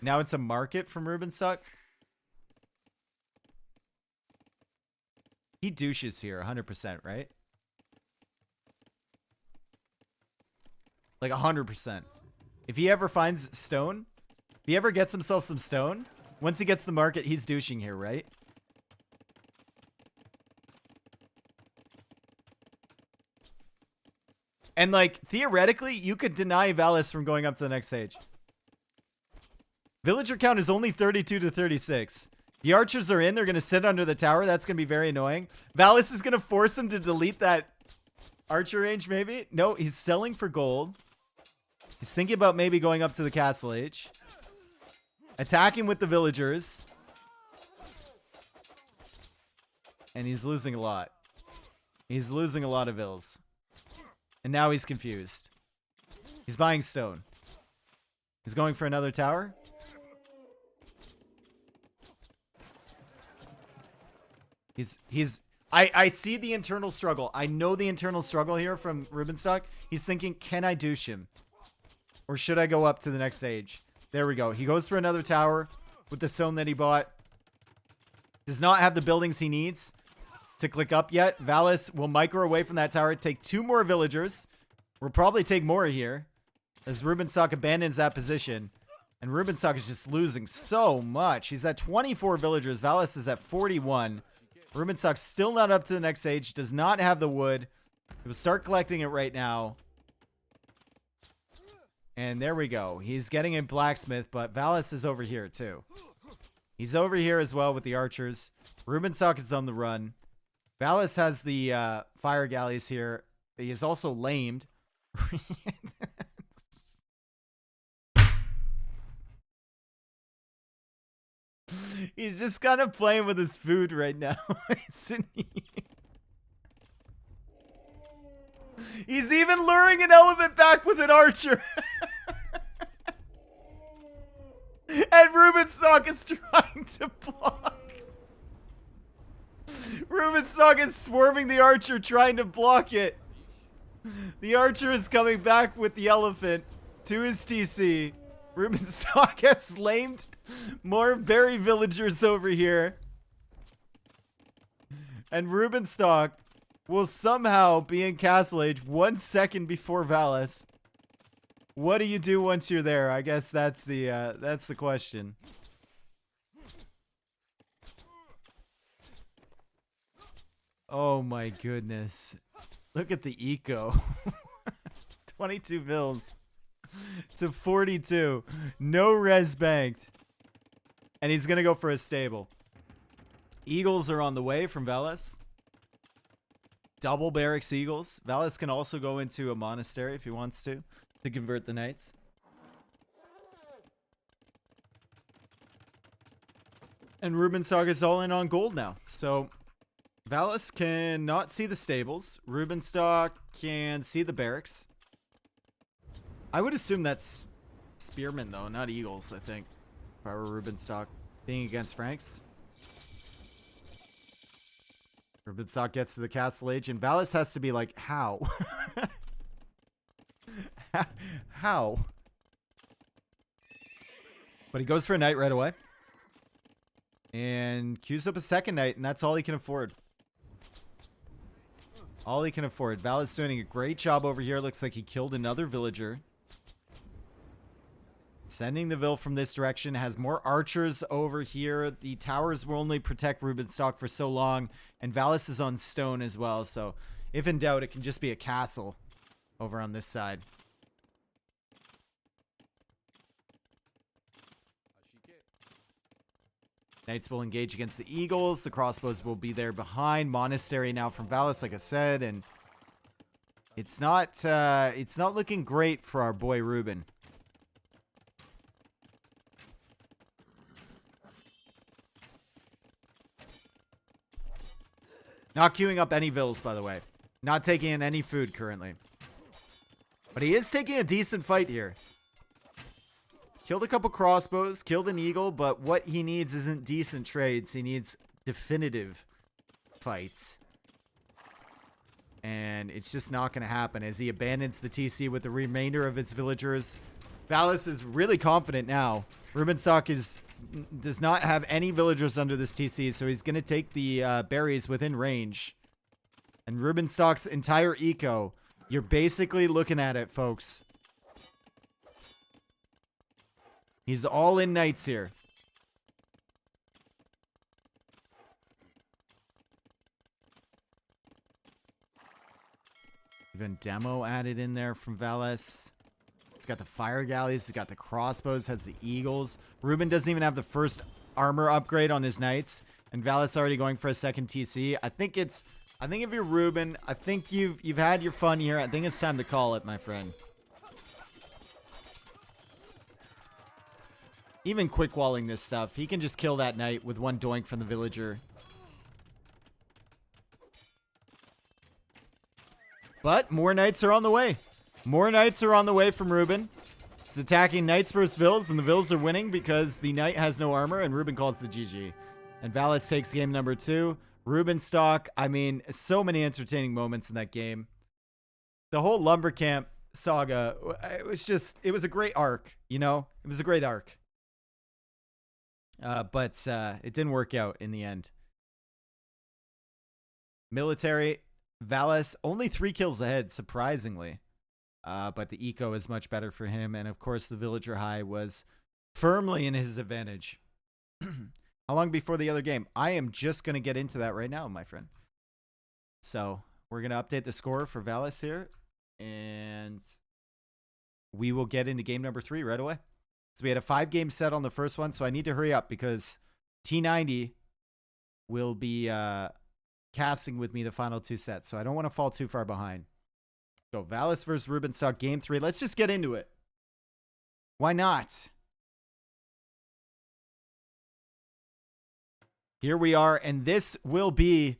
Now it's a market from Rubenstock. He douches here 100%, right? Like 100%. If he ever finds stone, if he ever gets himself some stone, once he gets the market, he's douching here, right? And like, theoretically, you could deny Valas from going up to the next stage. Villager count is only 32 to 36. The archers are in. They're going to sit under the tower. That's going to be very annoying. Valas is going to force him to delete that archer range, maybe? No, he's selling for gold. He's thinking about maybe going up to the castle age. Attacking with the villagers. And he's losing a lot. He's losing a lot of vills. And now he's confused. He's buying stone. He's going for another tower. I see the internal struggle. I know the internal struggle here from Rubenstock. He's thinking, can I douche him? Or should I go up to the next stage? There we go. He goes for another tower with the stone that he bought. Does not have the buildings he needs to click up yet. Valas will micro away from that tower. Take 2 more villagers. We'll probably take more here as Rubenstock abandons that position. And Rubenstock is just losing so much. He's at 24 villagers. Valas is at 41. Rubenstock's still not up to the next stage. Does not have the wood. He will start collecting it right now. And there we go. He's getting a blacksmith, but Valas is over here too. He's over here as well with the archers. Rubenstock is on the run. Valas has the fire galleys here. He is also lamed. He's just kind of playing with his food right now, isn't he? He's even luring an elephant back with an archer. And Rubenstock is trying to block. Rubenstock is swarming the archer, trying to block it. The archer is coming back with the elephant to his TC. Rubenstock has lamed more berry villagers over here. And Rubenstock will somehow be in Castle Age 1 second before Valas. What do you do once you're there? I guess that's the question. Oh my goodness. Look at the eco. 22 vills to 42. No res banked. And he's going to go for a stable. Eagles are on the way from Valas. Double barracks eagles. Valas can also go into a monastery if he wants to convert the knights. And Rubenstock is all in on gold now. So Valas can not see the stables. Rubenstock can see the barracks. I would assume that's spearmen though, not eagles, I think. If I were Rubenstock being against Franks. Rubenstock gets to the castle age and Valas has to be like, how? How? But he goes for a knight right away. And queues up a second knight, and that's all he can afford. All he can afford. Valas doing a great job over here. Looks like he killed another villager. Sending the Vil from this direction. Has more archers over here. The towers will only protect Rubenstock for so long. And Valas is on stone as well. So if in doubt, it can just be a castle over on this side. Knights will engage against the eagles. The crossbows will be there behind. Monastery now from Valas, like I said. And It's not looking great for our boy Ruben. Not queuing up any vills, by the way. Not taking in any food currently. But he is taking a decent fight here. Killed a couple crossbows, killed an eagle, but what he needs isn't decent trades. He needs definitive fights. And it's just not going to happen as he abandons the TC with the remainder of his villagers. Valas is really confident now. Rubenstock does not have any villagers under this TC, so he's going to take the berries within range. And Rubenstock's entire eco, you're basically looking at it, folks. He's all in knights here. Even demo added in there from Valas. He's got the fire galleys. He's got the crossbows. Has the eagles. Ruben doesn't even have the first armor upgrade on his knights. And Valas already going for a second TC. I think if you're Ruben, I think you've had your fun here. I think it's time to call it, my friend. Even quick walling this stuff, he can just kill that knight with one doink from the villager. But more knights are on the way. More knights are on the way from Ruben. He's attacking knights versus vills, and the vills are winning because the knight has no armor, and Ruben calls the GG. And Valas takes game number 2. Rubenstock, I mean, so many entertaining moments in that game. The whole lumber camp saga, it was a great arc, you know? It was a great arc. But it didn't work out in the end. Military, Valas, only 3 kills ahead, surprisingly. But the eco is much better for him. And, of course, the villager high was firmly in his advantage. How long before the other game? I am just going to get into that right now, my friend. So, we're going to update the score for Valas here. And we will get into game number 3 right away. So we had a 5-game set on the first one, so I need to hurry up because T90 will be casting with me the final 2 sets. So I don't want to fall too far behind. So Valas versus Rubenstock, game 3. Let's just get into it. Why not? Here we are, and this will be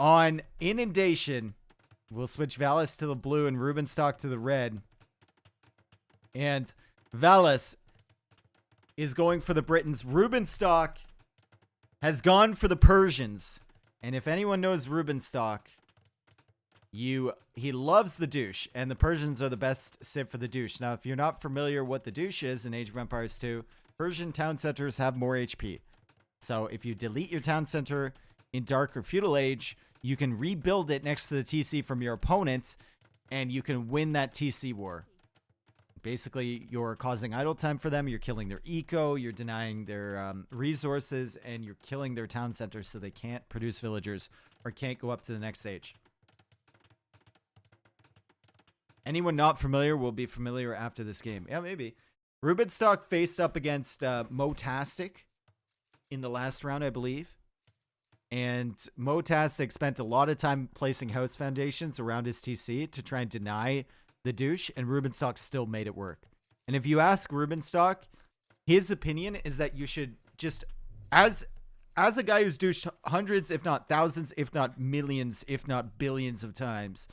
on Inundation. We'll switch Valas to the blue and Rubenstock to the red. And Valas is going for the Britons. Rubenstock has gone for the Persians. And if anyone knows Rubenstock, he loves the douche, and the Persians are the best civ for the douche. Now, if you're not familiar what the douche is in Age of Empires 2, Persian town centers have more HP. So if you delete your town center in Dark or Feudal Age, you can rebuild it next to the TC from your opponent, and you can win that TC war. Basically, you're causing idle time for them, you're killing their eco, you're denying their resources, and you're killing their town centers so they can't produce villagers or can't go up to the next stage. Anyone not familiar will be familiar after this game. Yeah, maybe. Rubenstock faced up against Motastic in the last round, I believe. And Motastic spent a lot of time placing house foundations around his TC to try and deny the douche, and Rubenstock still made it work. And if you ask Rubenstock, his opinion is that you should just, as a guy who's douched hundreds, if not thousands, if not millions, if not billions of times,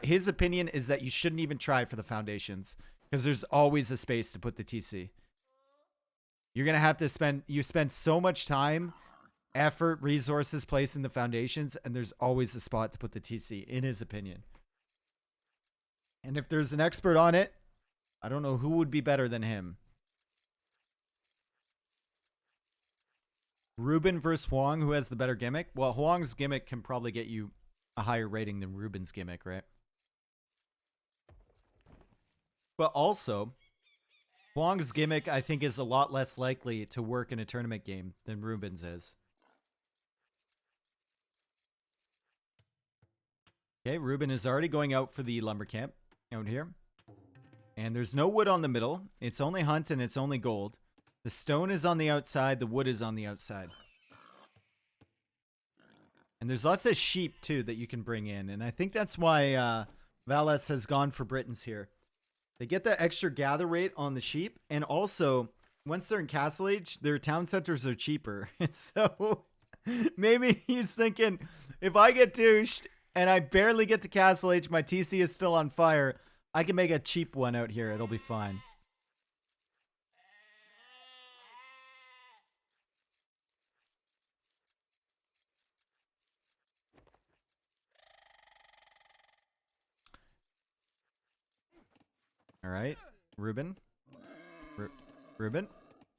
his opinion is that you shouldn't even try for the foundations because there's always a space to put the TC. You're going to have to spend so much time, effort, resources placing the foundations, and there's always a spot to put the TC, in his opinion. And if there's an expert on it, I don't know who would be better than him. Ruben versus Huang, who has the better gimmick? Well, Huang's gimmick can probably get you a higher rating than Ruben's gimmick, right? But also, Huang's gimmick, I think, is a lot less likely to work in a tournament game than Ruben's is. Okay, Ruben is already going out for the lumber camp out here. And there's no wood on the middle. It's only hunt and it's only gold. The stone is on the outside. The wood is on the outside. And there's lots of sheep, too, that you can bring in. And I think that's why Valas has gone for Britons here. They get that extra gather rate on the sheep, and also, once they're in Castle Age, their town centers are cheaper. So, maybe he's thinking, if I get douched and I barely get to Castle Age, my TC is still on fire, I can make a cheap one out here. It'll be fine. All right, Ruben. Ruben.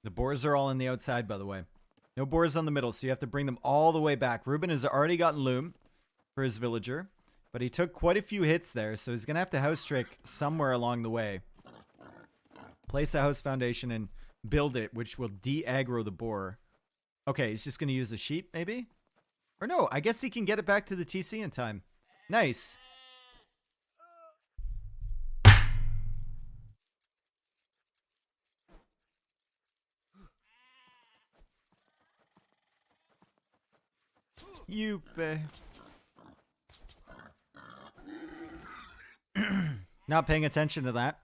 The boars are all on the outside, by the way. No boars on the middle, so you have to bring them all the way back. Ruben has already gotten loom for his villager, but he took quite a few hits there, so he's going to have to house trick somewhere along the way. Place a house foundation and build it, which will de-aggro the boar. Okay, he's just going to use the sheep, maybe? Or no, I guess he can get it back to the TC in time. Nice. You bet. Not paying attention to that.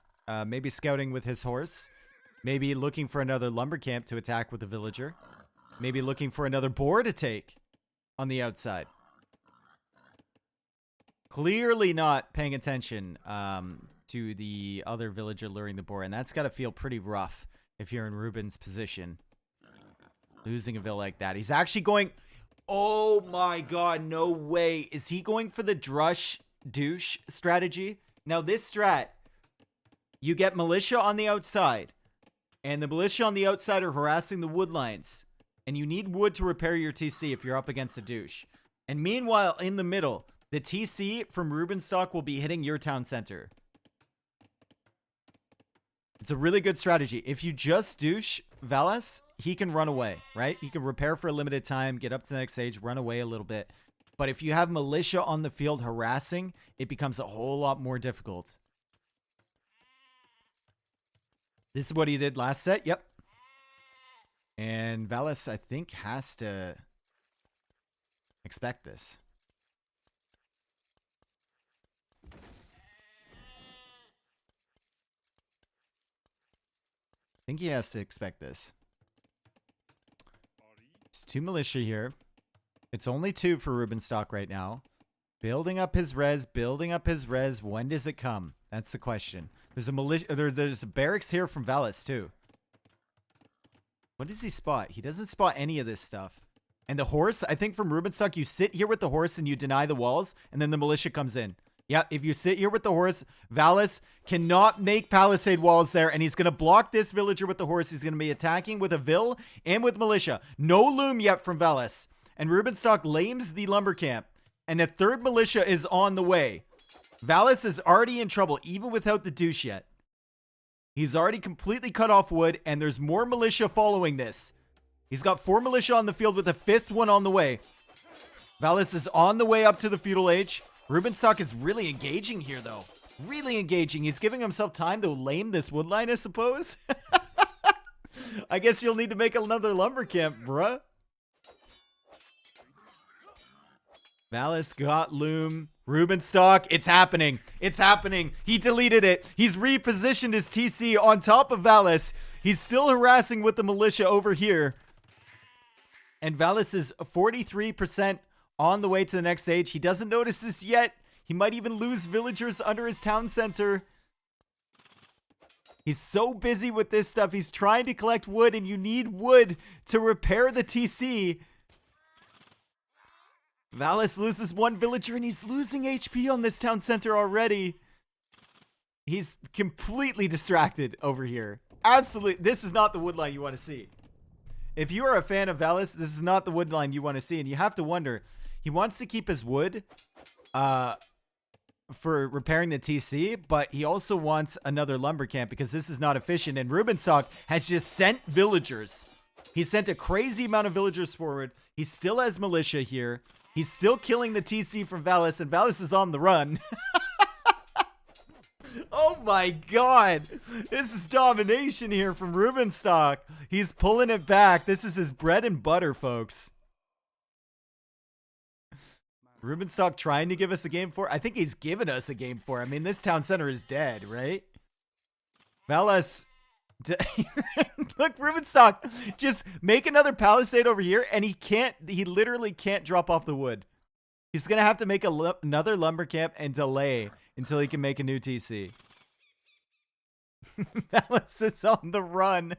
Maybe scouting with his horse. Maybe looking for another lumber camp to attack with a villager. Maybe looking for another boar to take on the outside. Clearly not paying attention to the other villager luring the boar. And that's got to feel pretty rough if you're in Ruben's position. Losing a vill like that. He's actually going... Oh my god, no way. Is he going for the drush douche strategy? Now this strat, you get militia on the outside, and the militia on the outside are harassing the wood lines, and you need wood to repair your TC if you're up against a douche. And meanwhile, in the middle, the TC from Rubenstock will be hitting your town center. It's a really good strategy. If you just douche Valas, he can run away, right? He can repair for a limited time, get up to the next stage, run away a little bit. But if you have militia on the field harassing, it becomes a whole lot more difficult. This is what he did last set. Yep. And Valas, I think, has to expect this. I think he has to expect this. It's 2 militia here. It's only 2 for Rubenstock right now. Building up his res, building up his res. When does it come? That's the question. There's a militia. There's a barracks here from Valas too. What does he spot? He doesn't spot any of this stuff. And the horse, I think from Rubenstock, you sit here with the horse and you deny the walls, and then the militia comes in. Yeah, if you sit here with the horse, Valas cannot make palisade walls there, and he's going to block this villager with the horse. He's going to be attacking with a vill and with militia. No loom yet from Valas. And Rubenstock lames the lumber camp, and a third militia is on the way. Valas is already in trouble, even without the douche yet. He's already completely cut off wood, and there's more militia following this. He's got 4 militia on the field with a 5th one on the way. Valas is on the way up to the feudal age. Rubenstock is really engaging here, though. Really engaging. He's giving himself time to lame this woodline, I suppose. I guess you'll need to make another lumber camp, bruh. Valas got loom. Rubenstock, it's happening. It's happening. He deleted it. He's repositioned his TC on top of Valas. He's still harassing with the militia over here. And Valas is 43% on the way to the next stage. He doesn't notice this yet. He might even lose villagers under his town center. He's so busy with this stuff. He's trying to collect wood, and you need wood to repair the TC. Valas loses 1 villager, and he's losing HP on this town center already. He's completely distracted over here. Absolutely. This is not the woodline you want to see. If you are a fan of Valas, this is not the woodline you want to see. And you have to wonder, he wants to keep his wood for repairing the TC, but he also wants another lumber camp because this is not efficient. And Rubenstock has just sent villagers. He sent a crazy amount of villagers forward. He still has militia here. He's still killing the TC from Valas, and Valas is on the run. Oh my god. This is domination here from Rubenstock. He's pulling it back. This is his bread and butter, folks. Rubenstock trying to give us a game 4. I think he's given us a game 4. I mean, this town center is dead, right? Valas. Look, Rubenstock, just make another palisade over here, and he literally can't drop off the wood. He's going to have to make another lumber camp and delay until he can make a new TC. Valas is on the run.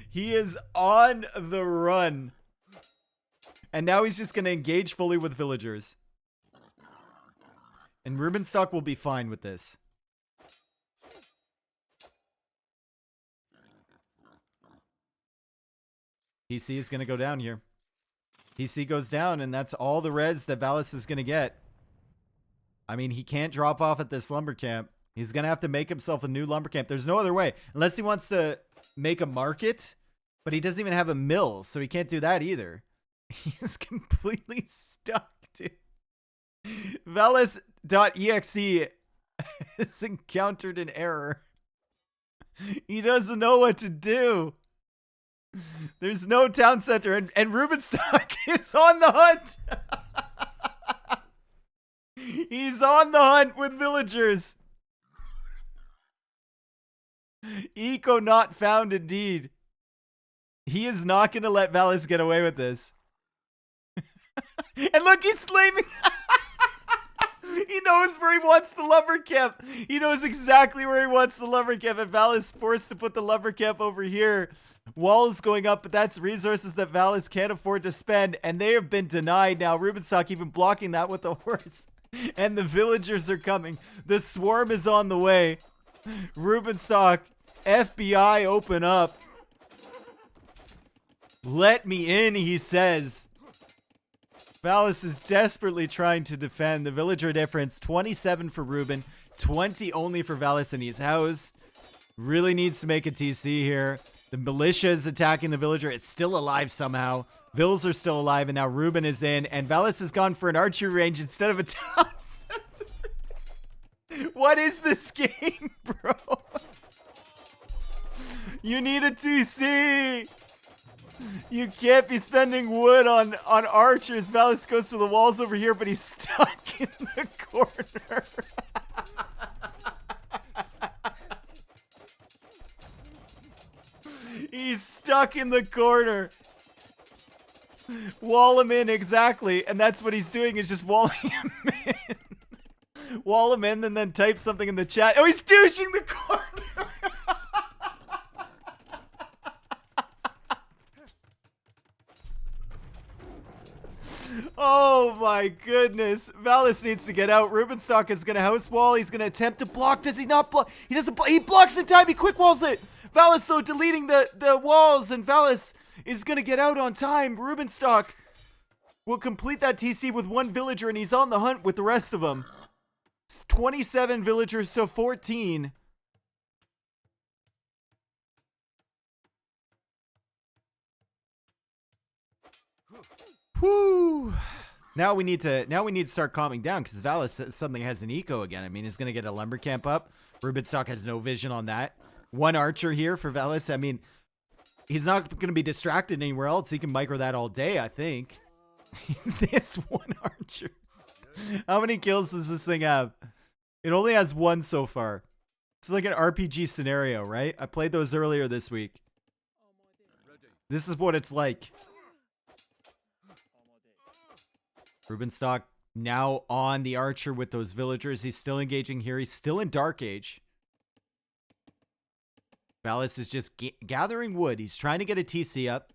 He is on the run. And now he's just going to engage fully with villagers. And Rubenstock will be fine with this. TC is going to go down here. TC goes down, and that's all the res that Valas is going to get. I mean, he can't drop off at this lumber camp. He's going to have to make himself a new lumber camp. There's no other way. Unless he wants to make a market, but he doesn't even have a mill, so he can't do that either. He's completely stuck, dude. Valas.exe has encountered an error. He doesn't know what to do. There's no town center, and Rubenstock is on the hunt. He's on the hunt with villagers. Eco not found indeed. He is not going to let Valas get away with this. And look, he's flaming. He knows where he wants the lumber camp. He knows exactly where he wants the lumber camp, and Valas forced to put the lumber camp over here. Walls going up, but that's resources that Valas can't afford to spend, and they have been denied now. Rubenstock even blocking that with a horse. And the villagers are coming. The swarm is on the way. Rubenstock, FBI, open up. Let me in, he says. Valas is desperately trying to defend. The villager difference, 27 for Ruben, 20 only for Valas, and he's housed. Really needs to make a TC here. The militia is attacking the villager. It's still alive somehow. Vills are still alive, and now Ruben is in, and Valas has gone for an archery range instead of a town center. What is this game, bro? You need a TC. You can't be spending wood on archers. Valas goes to the walls over here, but he's stuck in the corner. He's stuck in the corner. Wall him in, exactly. And that's what he's doing, is just walling him in. Wall him in and then type something in the chat. Oh, he's douching the corner. Oh my goodness. Valas needs to get out. Rubenstock is going to house wall. He's going to attempt to block. Does he not block? He doesn't. He blocks in time. He quick walls it. Valas, though, deleting the walls, and Valas is going to get out on time. Rubenstock will complete that TC with one villager, and he's on the hunt with the rest of them. It's 27 villagers to 14. Whew. Now we need to start calming down, because Valas suddenly has an eco again. I mean, he's going to get a lumber camp up. Rubenstock has no vision on that. One archer here for Valas. I mean, he's not going to be distracted anywhere else. He can micro that all day, I think. This one archer. How many kills does this thing have? It only has one so far. It's like an RPG scenario, right? I played those earlier this week. This is what it's like. Rubenstock now on the archer with those villagers. He's still engaging here. He's still in Dark Age. Valas is just gathering wood. He's trying to get a TC up.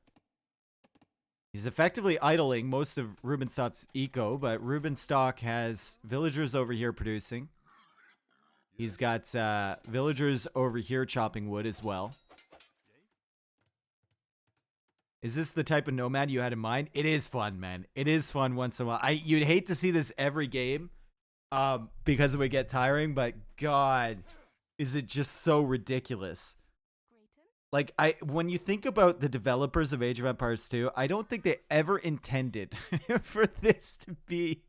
He's effectively idling most of Rubenstock's eco, but Rubenstock has villagers over here producing. He's got villagers over here chopping wood as well. Is this the type of nomad you had in mind? It is fun, man. It is fun once in a while. You'd hate to see this every game because it would get tiring, but God, is it just so ridiculous. Like, when you think about the developers of Age of Empires 2, I don't think they ever intended for this to be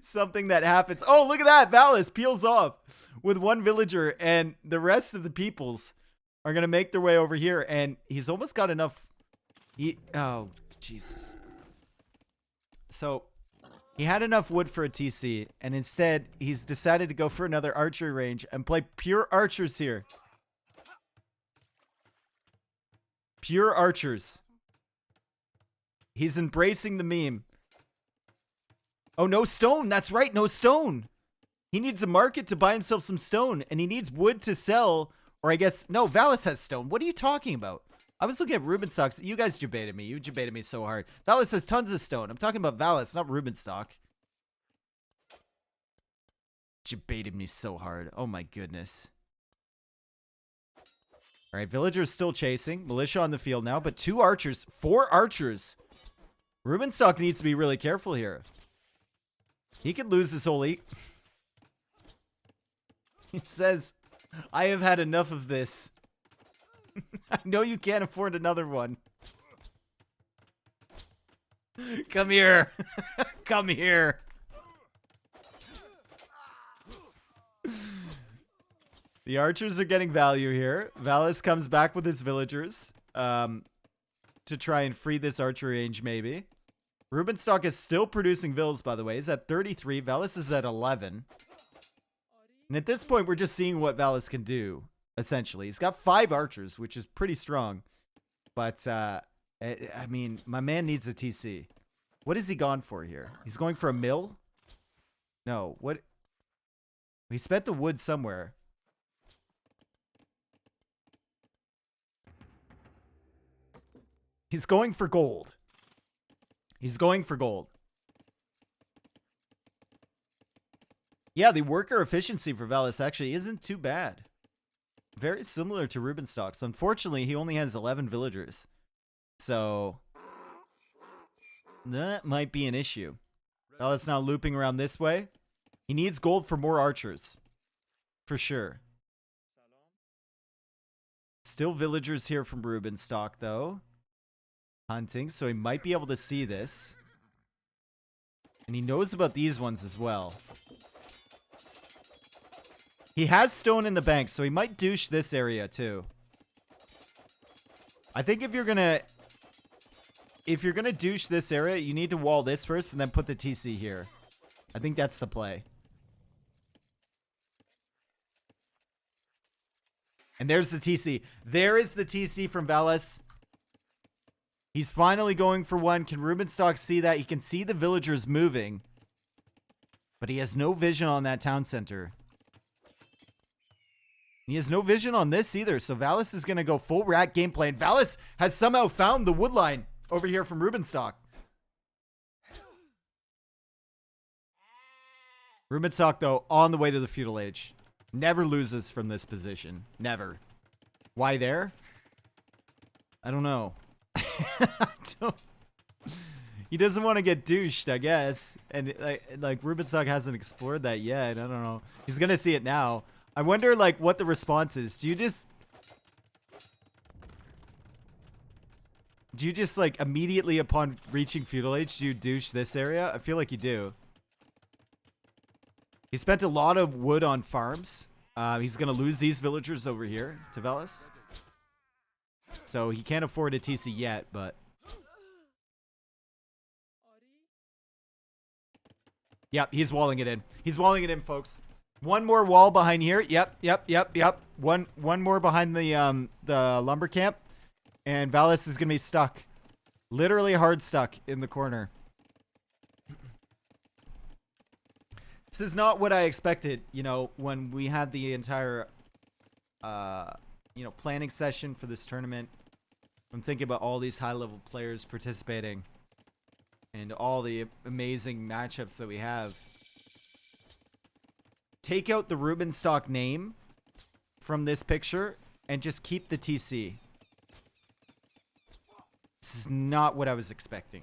something that happens. Oh, look at that. Valas peels off with one villager, and the rest of the peoples are going to make their way over here, and he's almost got enough. Oh, Jesus. So, He had enough wood for a TC, and instead, he's decided to go for another archery range and play pure archers here. Pure archers. He's embracing the meme. Oh, no stone. That's right, no stone. He needs a market to buy himself some stone, and he needs wood to sell. Or I guess, no, Valas has stone. What are you talking about? I was looking at Rubenstock. You guys debated me. You debated me so hard. Valas has tons of stone. I'm talking about Valas, not Rubenstock. Debated me so hard. Oh my goodness. All right, villagers still chasing. Militia on the field now, but 2 archers. 4 archers. Rubenstock needs to be really careful here. He could lose his whole He says, I have had enough of this. I know you can't afford another one. Come here. Come here. The archers are getting value here. Valas comes back with his villagers to try and free this archery range, maybe. Rubenstock is still producing vills, by the way. He's at 33. Valas is at 11. And at this point, we're just seeing what Valas can do. Essentially, he's got 5 archers, which is pretty strong. But, I mean, my man needs a TC. What has he gone for here? He's going for a mill? No, what? He spent the wood somewhere. He's going for gold. He's going for gold. Yeah, the worker efficiency for Valas actually isn't too bad. Very similar to Rubenstock's. Unfortunately, he only has 11 villagers. So, that might be an issue. Valas now looping around this way. He needs gold for more archers. For sure. Still villagers here from Rubenstock, though. Hunting, so he might be able to see this. And he knows about these ones as well. He has stone in the bank, so he might douche this area too. I think if you're gonna douche this area, you need to wall this first and then put the TC here. I think that's the play. And there's the TC. There is the TC from Valas. He's finally going for one. Can Rubenstock see that? He can see the villagers moving. But he has no vision on that town center. He has no vision on this either. So Valas is going to go full rat gameplay. And Valas has somehow found the wood line over here from Rubenstock. Rubenstock, though, on the way to the feudal age. Never loses from this position. Never. Why there? I don't know. He doesn't want to get douched, I guess. And like Rubenstock hasn't explored that yet. I don't know. He's going to see it now. I wonder, like, what the response is. Do you just, like, immediately upon reaching feudal age, do you douche this area? I feel like you do. He spent a lot of wood on farms. He's going to lose these villagers over here to Valas. So he can't afford a TC yet, but... Yep, he's walling it in. He's walling it in, folks. One more wall behind here. Yep. One more behind the lumber camp. And Valas is going to be stuck. Literally hard stuck in the corner. This is not what I expected, you know, when we had the entire, planning session for this tournament. I'm thinking about all these high-level players participating. And all the amazing matchups that we have. Take out the Rubenstock name from this picture and just keep the TC. This is not what I was expecting.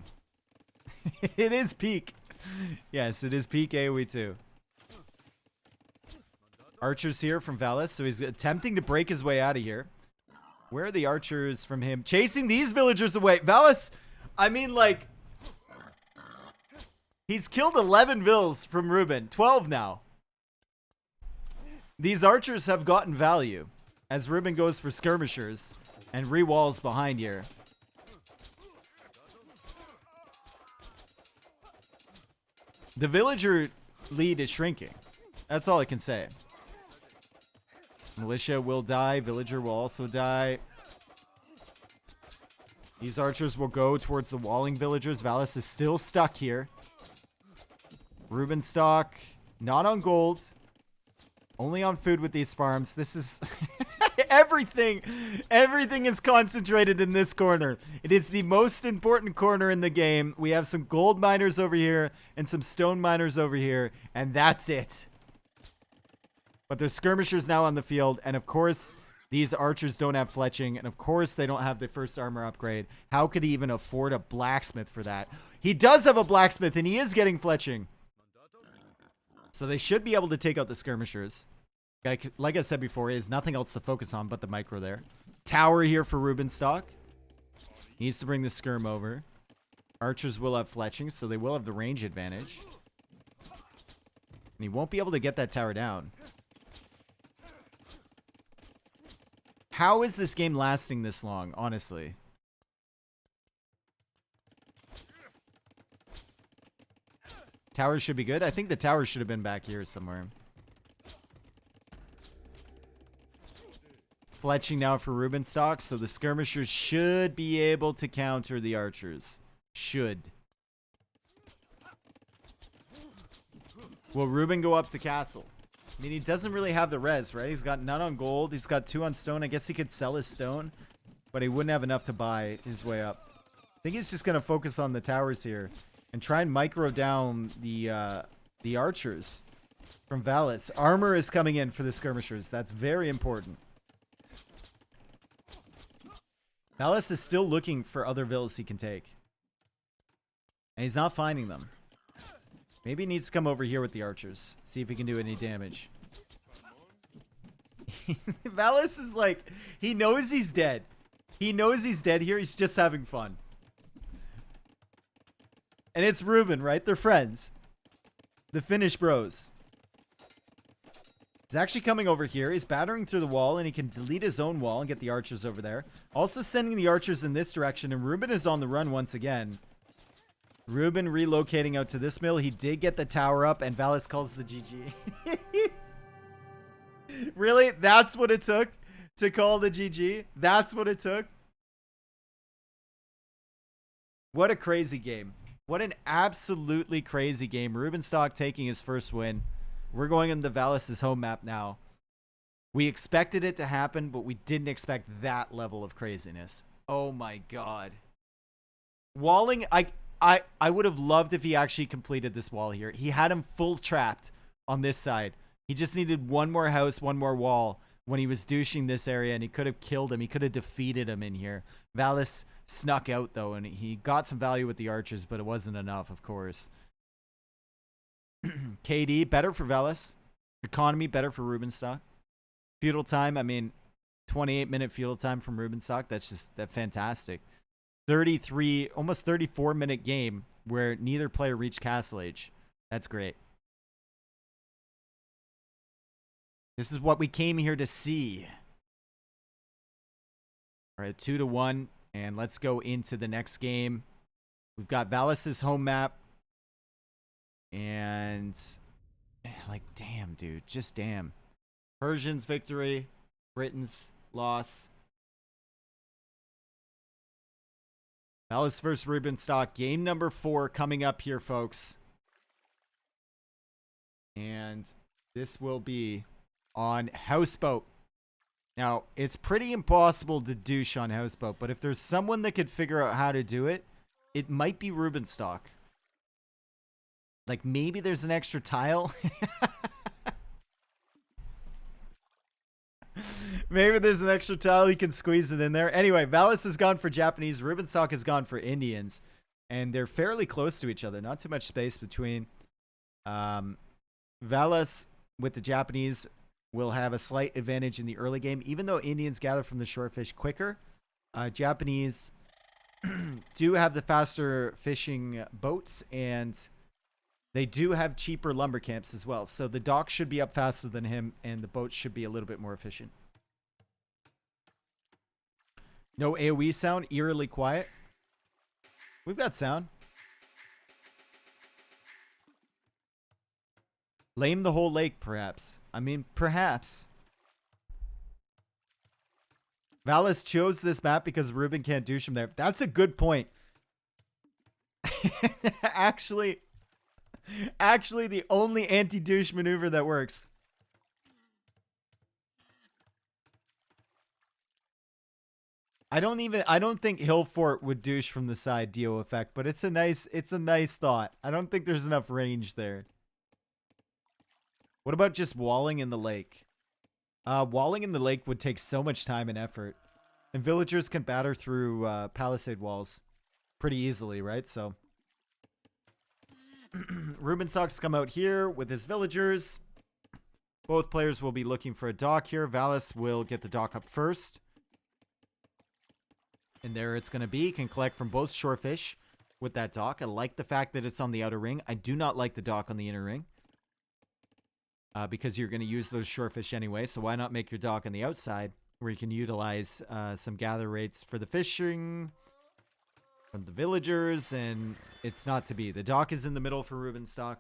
It is peak. Yes, it is peak AoE 2. Archers here from Valas, so he's attempting to break his way out of here. Where are the archers from him? Chasing these villagers away. Valas, I mean, like... He's killed 11 vills from Ruben. 12 now. These archers have gotten value as Ruben goes for skirmishers and re-walls behind here. The villager lead is shrinking. That's all I can say. Militia will die. Villager will also die. These archers will go towards the walling villagers. Valas is still stuck here. Rubenstock, not on gold. Only on food with these farms. This is... Everything is concentrated in this corner. It is the most important corner in the game. We have some gold miners over here and some stone miners over here, and that's it. But there's skirmishers now on the field, and of course, these archers don't have fletching, and of course, they don't have the first armor upgrade. How could he even afford a blacksmith for that? He does have a blacksmith, and he is getting fletching. So they should be able to take out the skirmishers. Like I said before, he has nothing else to focus on but the micro there. Tower here for Rubenstock. Needs to bring the skirm over. Archers will have fletching, so they will have the range advantage. And he won't be able to get that tower down. How is this game lasting this long, honestly? Towers should be good. I think the tower should have been back here somewhere. Fletching now for Rubenstock, so the skirmishers should be able to counter the archers. Should. Will Ruben go up to castle? I mean, he doesn't really have the res, right? He's got none on gold. He's got 2 on stone. I guess he could sell his stone, but he wouldn't have enough to buy his way up. I think he's just going to focus on the towers here and try and micro down the archers from Valas. Armor is coming in for the skirmishers. That's very important. Valas is still looking for other villas he can take. And he's not finding them. Maybe he needs to come over here with the archers. See if he can do any damage. Valas is like, he knows he's dead. He knows he's dead here. He's just having fun. And it's Ruben, right? They're friends. The Finnish bros. He's actually coming over here. He's battering through the wall, and he can delete his own wall and get the archers over there. Also sending the archers in this direction, and Ruben is on the run once again. Ruben relocating out to this mill. He did get the tower up, and Valas calls the GG. Really? That's what it took to call the GG? That's what it took? What a crazy game. What an absolutely crazy game. Rubenstock taking his first win. We're going into Valas' home map now. We expected it to happen, but we didn't expect that level of craziness. Oh my god. Walling, I would have loved if he actually completed this wall here. He had him full trapped on this side. He just needed one more house, one more wall when he was douching this area, and he could have killed him. He could have defeated him in here. Valas snuck out, though, and he got some value with the archers, but it wasn't enough, of course. KD, better for Valas. Economy, better for Rubenstock. Feudal time, I mean, 28-minute feudal time from Rubenstock. That's just fantastic. 33, almost 34-minute game where neither player reached castle age. That's great. This is what we came here to see. All right, 2-1, and let's go into the next game. We've got Valas' home map. And, like, damn, dude. Just damn. Persians' victory. Britain's loss. Valas versus Rubenstock. Game number 4 coming up here, folks. And this will be on Houseboat. Now, it's pretty impossible to douche on Houseboat, but if there's someone that could figure out how to do it, it might be Rubenstock. Like, maybe there's an extra tile. Maybe there's an extra tile. You can squeeze it in there. Anyway, Valas has gone for Japanese. Rubenstock has gone for Indians. And they're fairly close to each other. Not too much space between. Valas with the Japanese will have a slight advantage in the early game. Even though Indians gather from the shore fish quicker, Japanese do have the faster fishing boats, and they do have cheaper lumber camps as well. So the dock should be up faster than him, and the boats should be a little bit more efficient. No AoE sound, eerily quiet. We've got sound. Lame the whole lake, perhaps. I mean, perhaps. Valas chose this map because Ruben can't douche him there. That's a good point. Actually, the only anti-douche maneuver that works. I don't think Hill Fort would douche from the side Dio effect, but it's a nice thought. I don't think there's enough range there. What about just walling in the lake? Walling in the lake would take so much time and effort. And villagers can batter through palisade walls pretty easily, right? So Rubenstock's come out here with his villagers. Both players will be looking for a dock here. Valas will get the dock up first. And there it's going to be. Can collect from both shorefish with that dock. I like the fact that it's on the outer ring. I do not like the dock on the inner ring. Because you're going to use those shorefish anyway. So why not make your dock on the outside where you can utilize some gather rates for the fishing from the villagers. And it's not to be. The dock is in the middle for Rubenstock.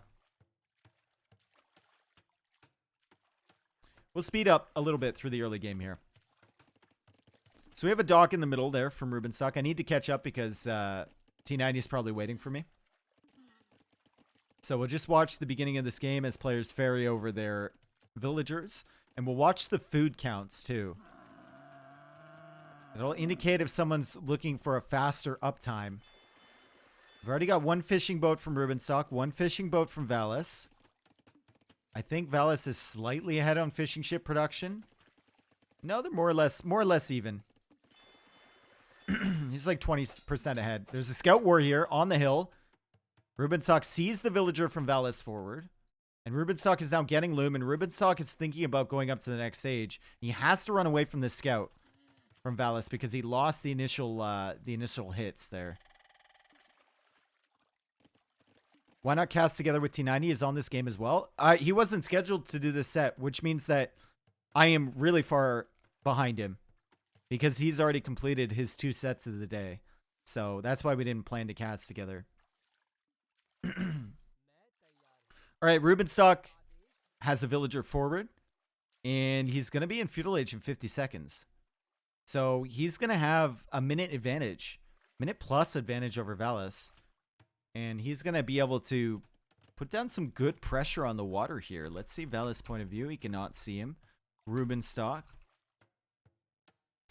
We'll speed up a little bit through the early game here. So we have a dock in the middle there from Rubenstock. I need to catch up because T90 is probably waiting for me. So we'll just watch the beginning of this game as players ferry over their villagers. And we'll watch the food counts too. It'll indicate if someone's looking for a faster uptime. We've already got one fishing boat from Rubenstock, one fishing boat from Valas. I think Valas is slightly ahead on fishing ship production. No, they're more or less even. He's like 20% ahead. There's a scout war here on the hill. Rubenstock sees the villager from Valas forward. And Rubenstock is now getting loom. And Rubenstock is thinking about going up to the next stage. He has to run away from the scout from Valas because he lost the initial hits there. Why not cast together with T90 is on this game as well. He wasn't scheduled to do this set, which means that I am really far behind him. Because he's already completed his 2 sets of the day. So that's why we didn't plan to cast together. All right, Rubenstock has a villager forward. And he's going to be in feudal age in 50 seconds. So he's going to have a minute advantage. Minute plus advantage over Valas. And he's going to be able to put down some good pressure on the water here. Let's see Valas' point of view. He cannot see him. Rubenstock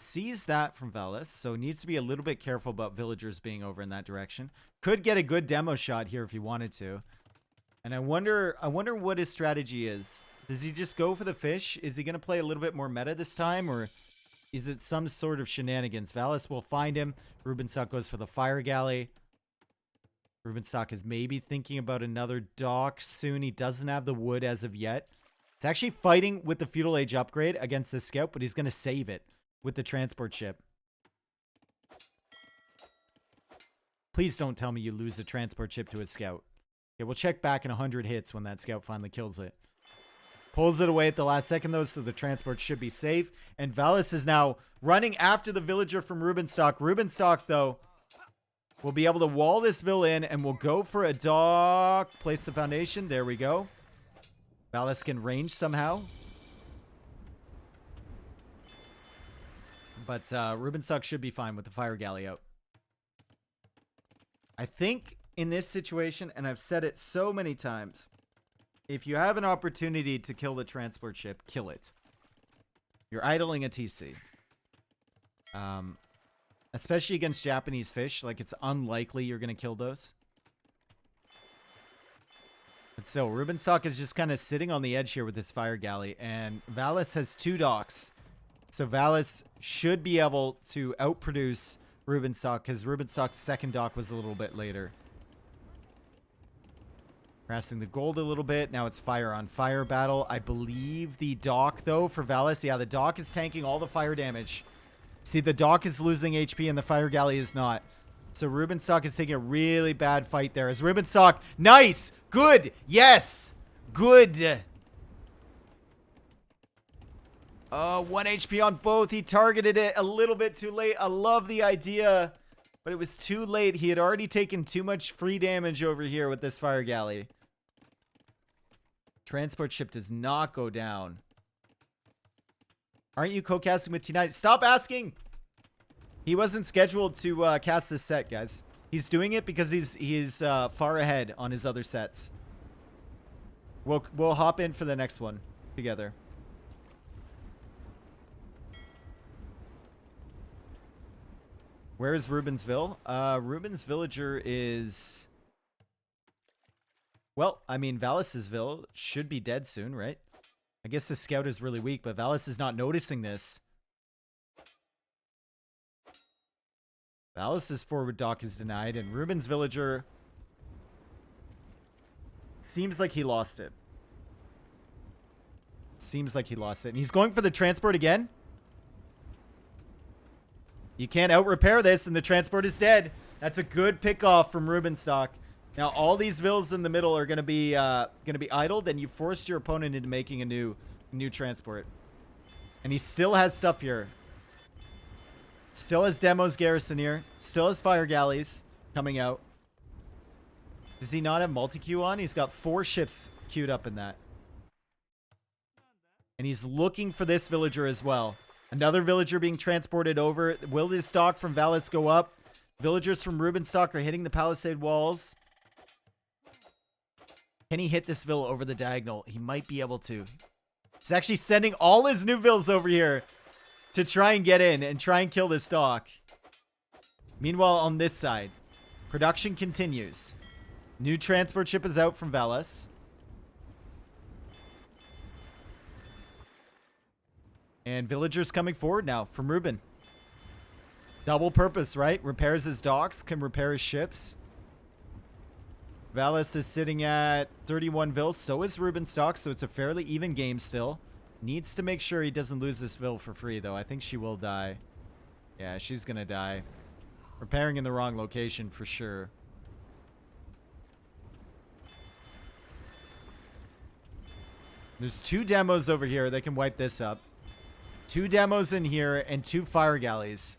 sees that from Valas, so needs to be a little bit careful about villagers being over in that direction. Could get a good demo shot here if he wanted to. And I wonder what his strategy is. Does he just go for the fish? Is he going to play a little bit more meta this time, or is it some sort of shenanigans? Valas will find him. Rubenstock goes for the fire galley. Rubenstock is maybe thinking about another dock soon. He doesn't have the wood as of yet. It's actually fighting with the feudal age upgrade against the scout, but he's going to save it with the transport ship. Please don't tell me you lose a transport ship to a scout. Okay, we'll check back in 100 hits when that scout finally kills it. Pulls it away at the last second, though, so the transport should be safe. And Valas is now running after the villager from Rubenstock. Rubenstock, though, will be able to wall this vill in, and we'll go for a dock. Place the foundation. There we go. Valas can range somehow. But Rubenstock should be fine with the fire galley out. I think in this situation, and I've said it so many times, if you have an opportunity to kill the transport ship, kill it. You're idling a TC. Especially against Japanese fish. Like, it's unlikely you're going to kill those. But so, Rubenstock is just kind of sitting on the edge here with this fire galley. And Valas has 2 docks. So Valas should be able to outproduce Rubenstock because Rubenstock's second dock was a little bit later. Harassing the gold a little bit. Now it's fire on fire battle. I believe the dock, though, for Valas. Yeah, the dock is tanking all the fire damage. See, the dock is losing HP and the fire galley is not. So Rubenstock is taking a really bad fight there. As Rubenstock, nice! Good! Yes! Good! 1 HP on both. He targeted it a little bit too late. I love the idea, but it was too late. He had already taken too much free damage over here with this fire galley. Transport ship does not go down. Aren't you co-casting with T9? Stop asking! He wasn't scheduled to cast this set, guys. He's doing it because he's far ahead on his other sets. We'll hop in for the next one together. Where is Rubensville? Ruben's villager is... Well, I mean, Valas'sville should be dead soon, right? I guess the scout is really weak, but Valas is not noticing this. Valas's forward dock is denied, and Ruben's villager... Seems like he lost it. Seems like he lost it. And he's going for the transport again? You can't out-repair this, and the transport is dead. That's a good pick-off from Rubenstock. Now, all these vills in the middle are gonna be idled, and you forced your opponent into making a new transport. And he still has stuff here. Still has Demos garrison here. Still has fire galleys coming out. Does he not have multi-queue on? He's got 4 ships queued up in that. And he's looking for this villager as well. Another villager being transported over. Will this stock from Valas go up? Villagers from Rubenstock are hitting the palisade walls. Can he hit this vill over the diagonal? He might be able to. He's actually sending all his new vills over here to try and get in and try and kill this stock. Meanwhile, on this side, production continues. New transport ship is out from Valas. And villagers coming forward now from Ruben. Double purpose, right? Repairs his docks, can repair his ships. Valas is sitting at 31 vills. So is Rubenstock, so it's a fairly even game still. Needs to make sure he doesn't lose this vill for free, though. I think she will die. Yeah, she's gonna die. Repairing in the wrong location for sure. There's 2 demos over here. They can wipe this up. 2 demos in here and 2 fire galleys.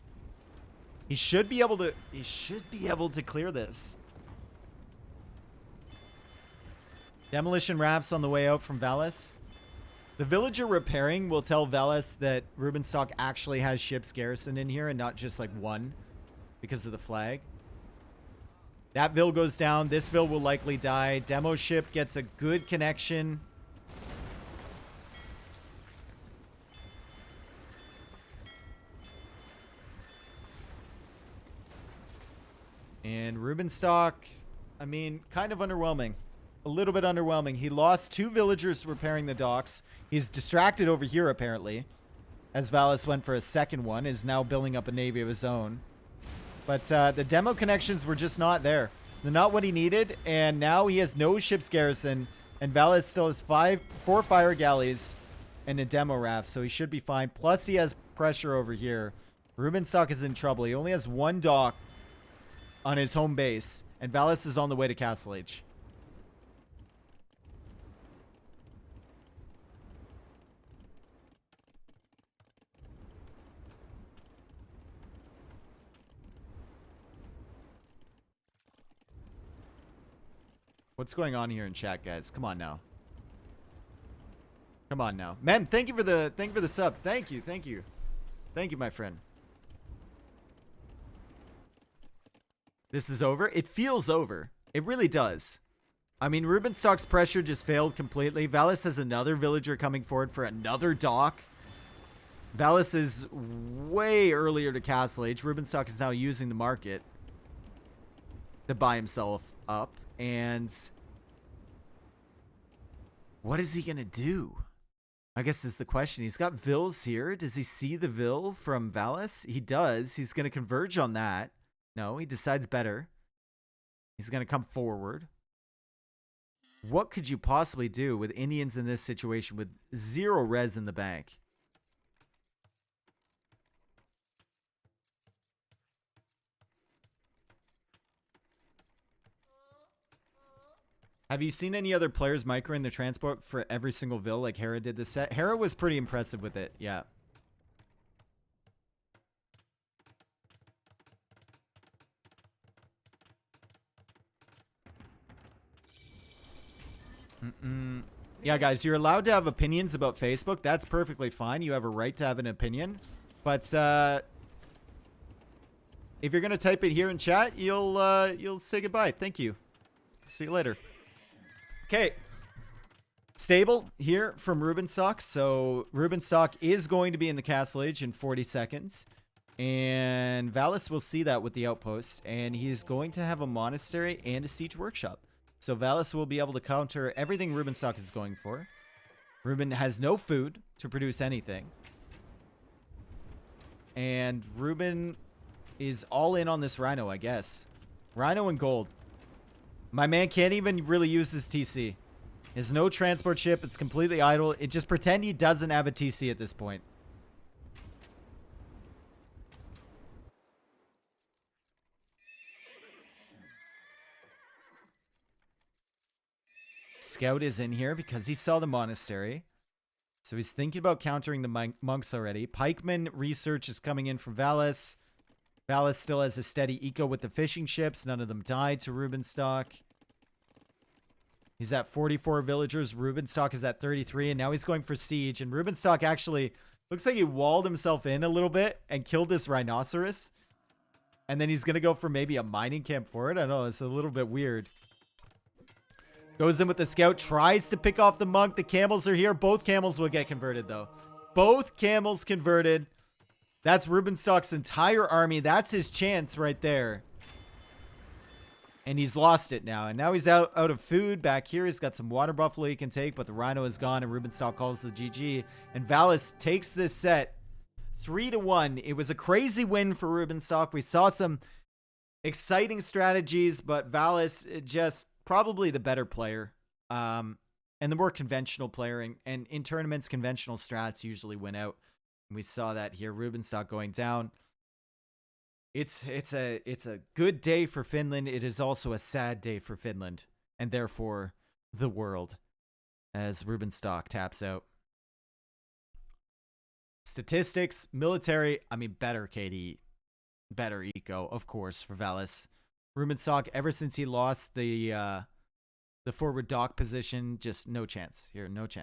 He should be able to clear this. Demolition rafts on the way out from Valas. The villager repairing will tell Valas that Rubenstock actually has ships garrisoned in here and not just like 1 because of the flag. That vill goes down. This vill will likely die. Demo ship gets a good connection. And Rubenstock, I mean, kind of underwhelming. A little bit underwhelming. He lost 2 villagers repairing the docks. He's distracted over here, apparently. As Valas went for a second one, is now building up a navy of his own. But the demo connections were just not there. They're not what he needed, and now he has no ship's garrison. And Valas still has 4 fire galleys and a demo raft, so he should be fine. Plus, he has pressure over here. Rubenstock is in trouble. He only has 1 dock on his home base, and Valas is on the way to Castle Age. What's going on here in chat, guys? Come on now. Come on now. Mem, thank you for the sub. Thank you, thank you. Thank you, my friend. This is over? It feels over. It really does. I mean, Rubenstock's pressure just failed completely. Valas has another villager coming forward for another dock. Valas is way earlier to Castle Age. Rubenstock is now using the market to buy himself up. And what is he going to do? I guess is the question. He's got vills here. Does he see the vill from Valas? He does. He's going to converge on that. No, he decides better. He's going to come forward. What could you possibly do with Indians in this situation with 0 res in the bank? Have you seen any other players microing the transport for every single vill like Hera did this set? Hera was pretty impressive with it, yeah. Yeah, guys, you're allowed to have opinions about Facebook. That's perfectly fine. You have a right to have an opinion. But if you're gonna type it here in chat, you'll say goodbye. Thank you. See you later. Okay. Stable here from Rubenstock. So Rubenstock is going to be in the Castle Age in 40 seconds. And Valas will see that with the outpost. And he's going to have a monastery and a siege workshop. So Valas will be able to counter everything Rubenstock is going for. Ruben has no food to produce anything. And Ruben is all in on this Rhino, I guess. Rhino and gold. My man can't even really use his TC. There's no transport ship. It's completely idle. It just pretend he doesn't have a TC at this point. Scout is in here because he saw the monastery. So he's thinking about countering the monks already. Pikeman research is coming in from Valas. Valas still has a steady eco with the fishing ships. None of them died to Rubenstock. He's at 44 villagers. Rubenstock is at 33, and now he's going for siege. And Rubenstock actually looks like he walled himself in a little bit and killed this rhinoceros. And then he's going to go for maybe a mining camp for it. I don't know. It's a little bit weird. Goes in with the scout. Tries to pick off the monk. The camels are here. Both camels will get converted, though. Both camels converted. That's Rubenstock's entire army. That's his chance right there. And he's lost it now. And now he's out of food. Back here, he's got some water buffalo he can take, but the rhino is gone, and Rubenstock calls the GG. And Valas takes this set 3-1. It was a crazy win for Rubenstock. We saw some exciting strategies, but Valas just probably the better player. And the more conventional player. And in tournaments, conventional strats usually win out. And we saw that here. Rubenstock going down. It's a good day for Finland. It is also a sad day for Finland, and therefore the world, as Rubenstock taps out. Statistics, military, I mean, better KD, better eco, of course, for Valas. Rubenstock, ever since he lost the forward dock position, just no chance here, no chance.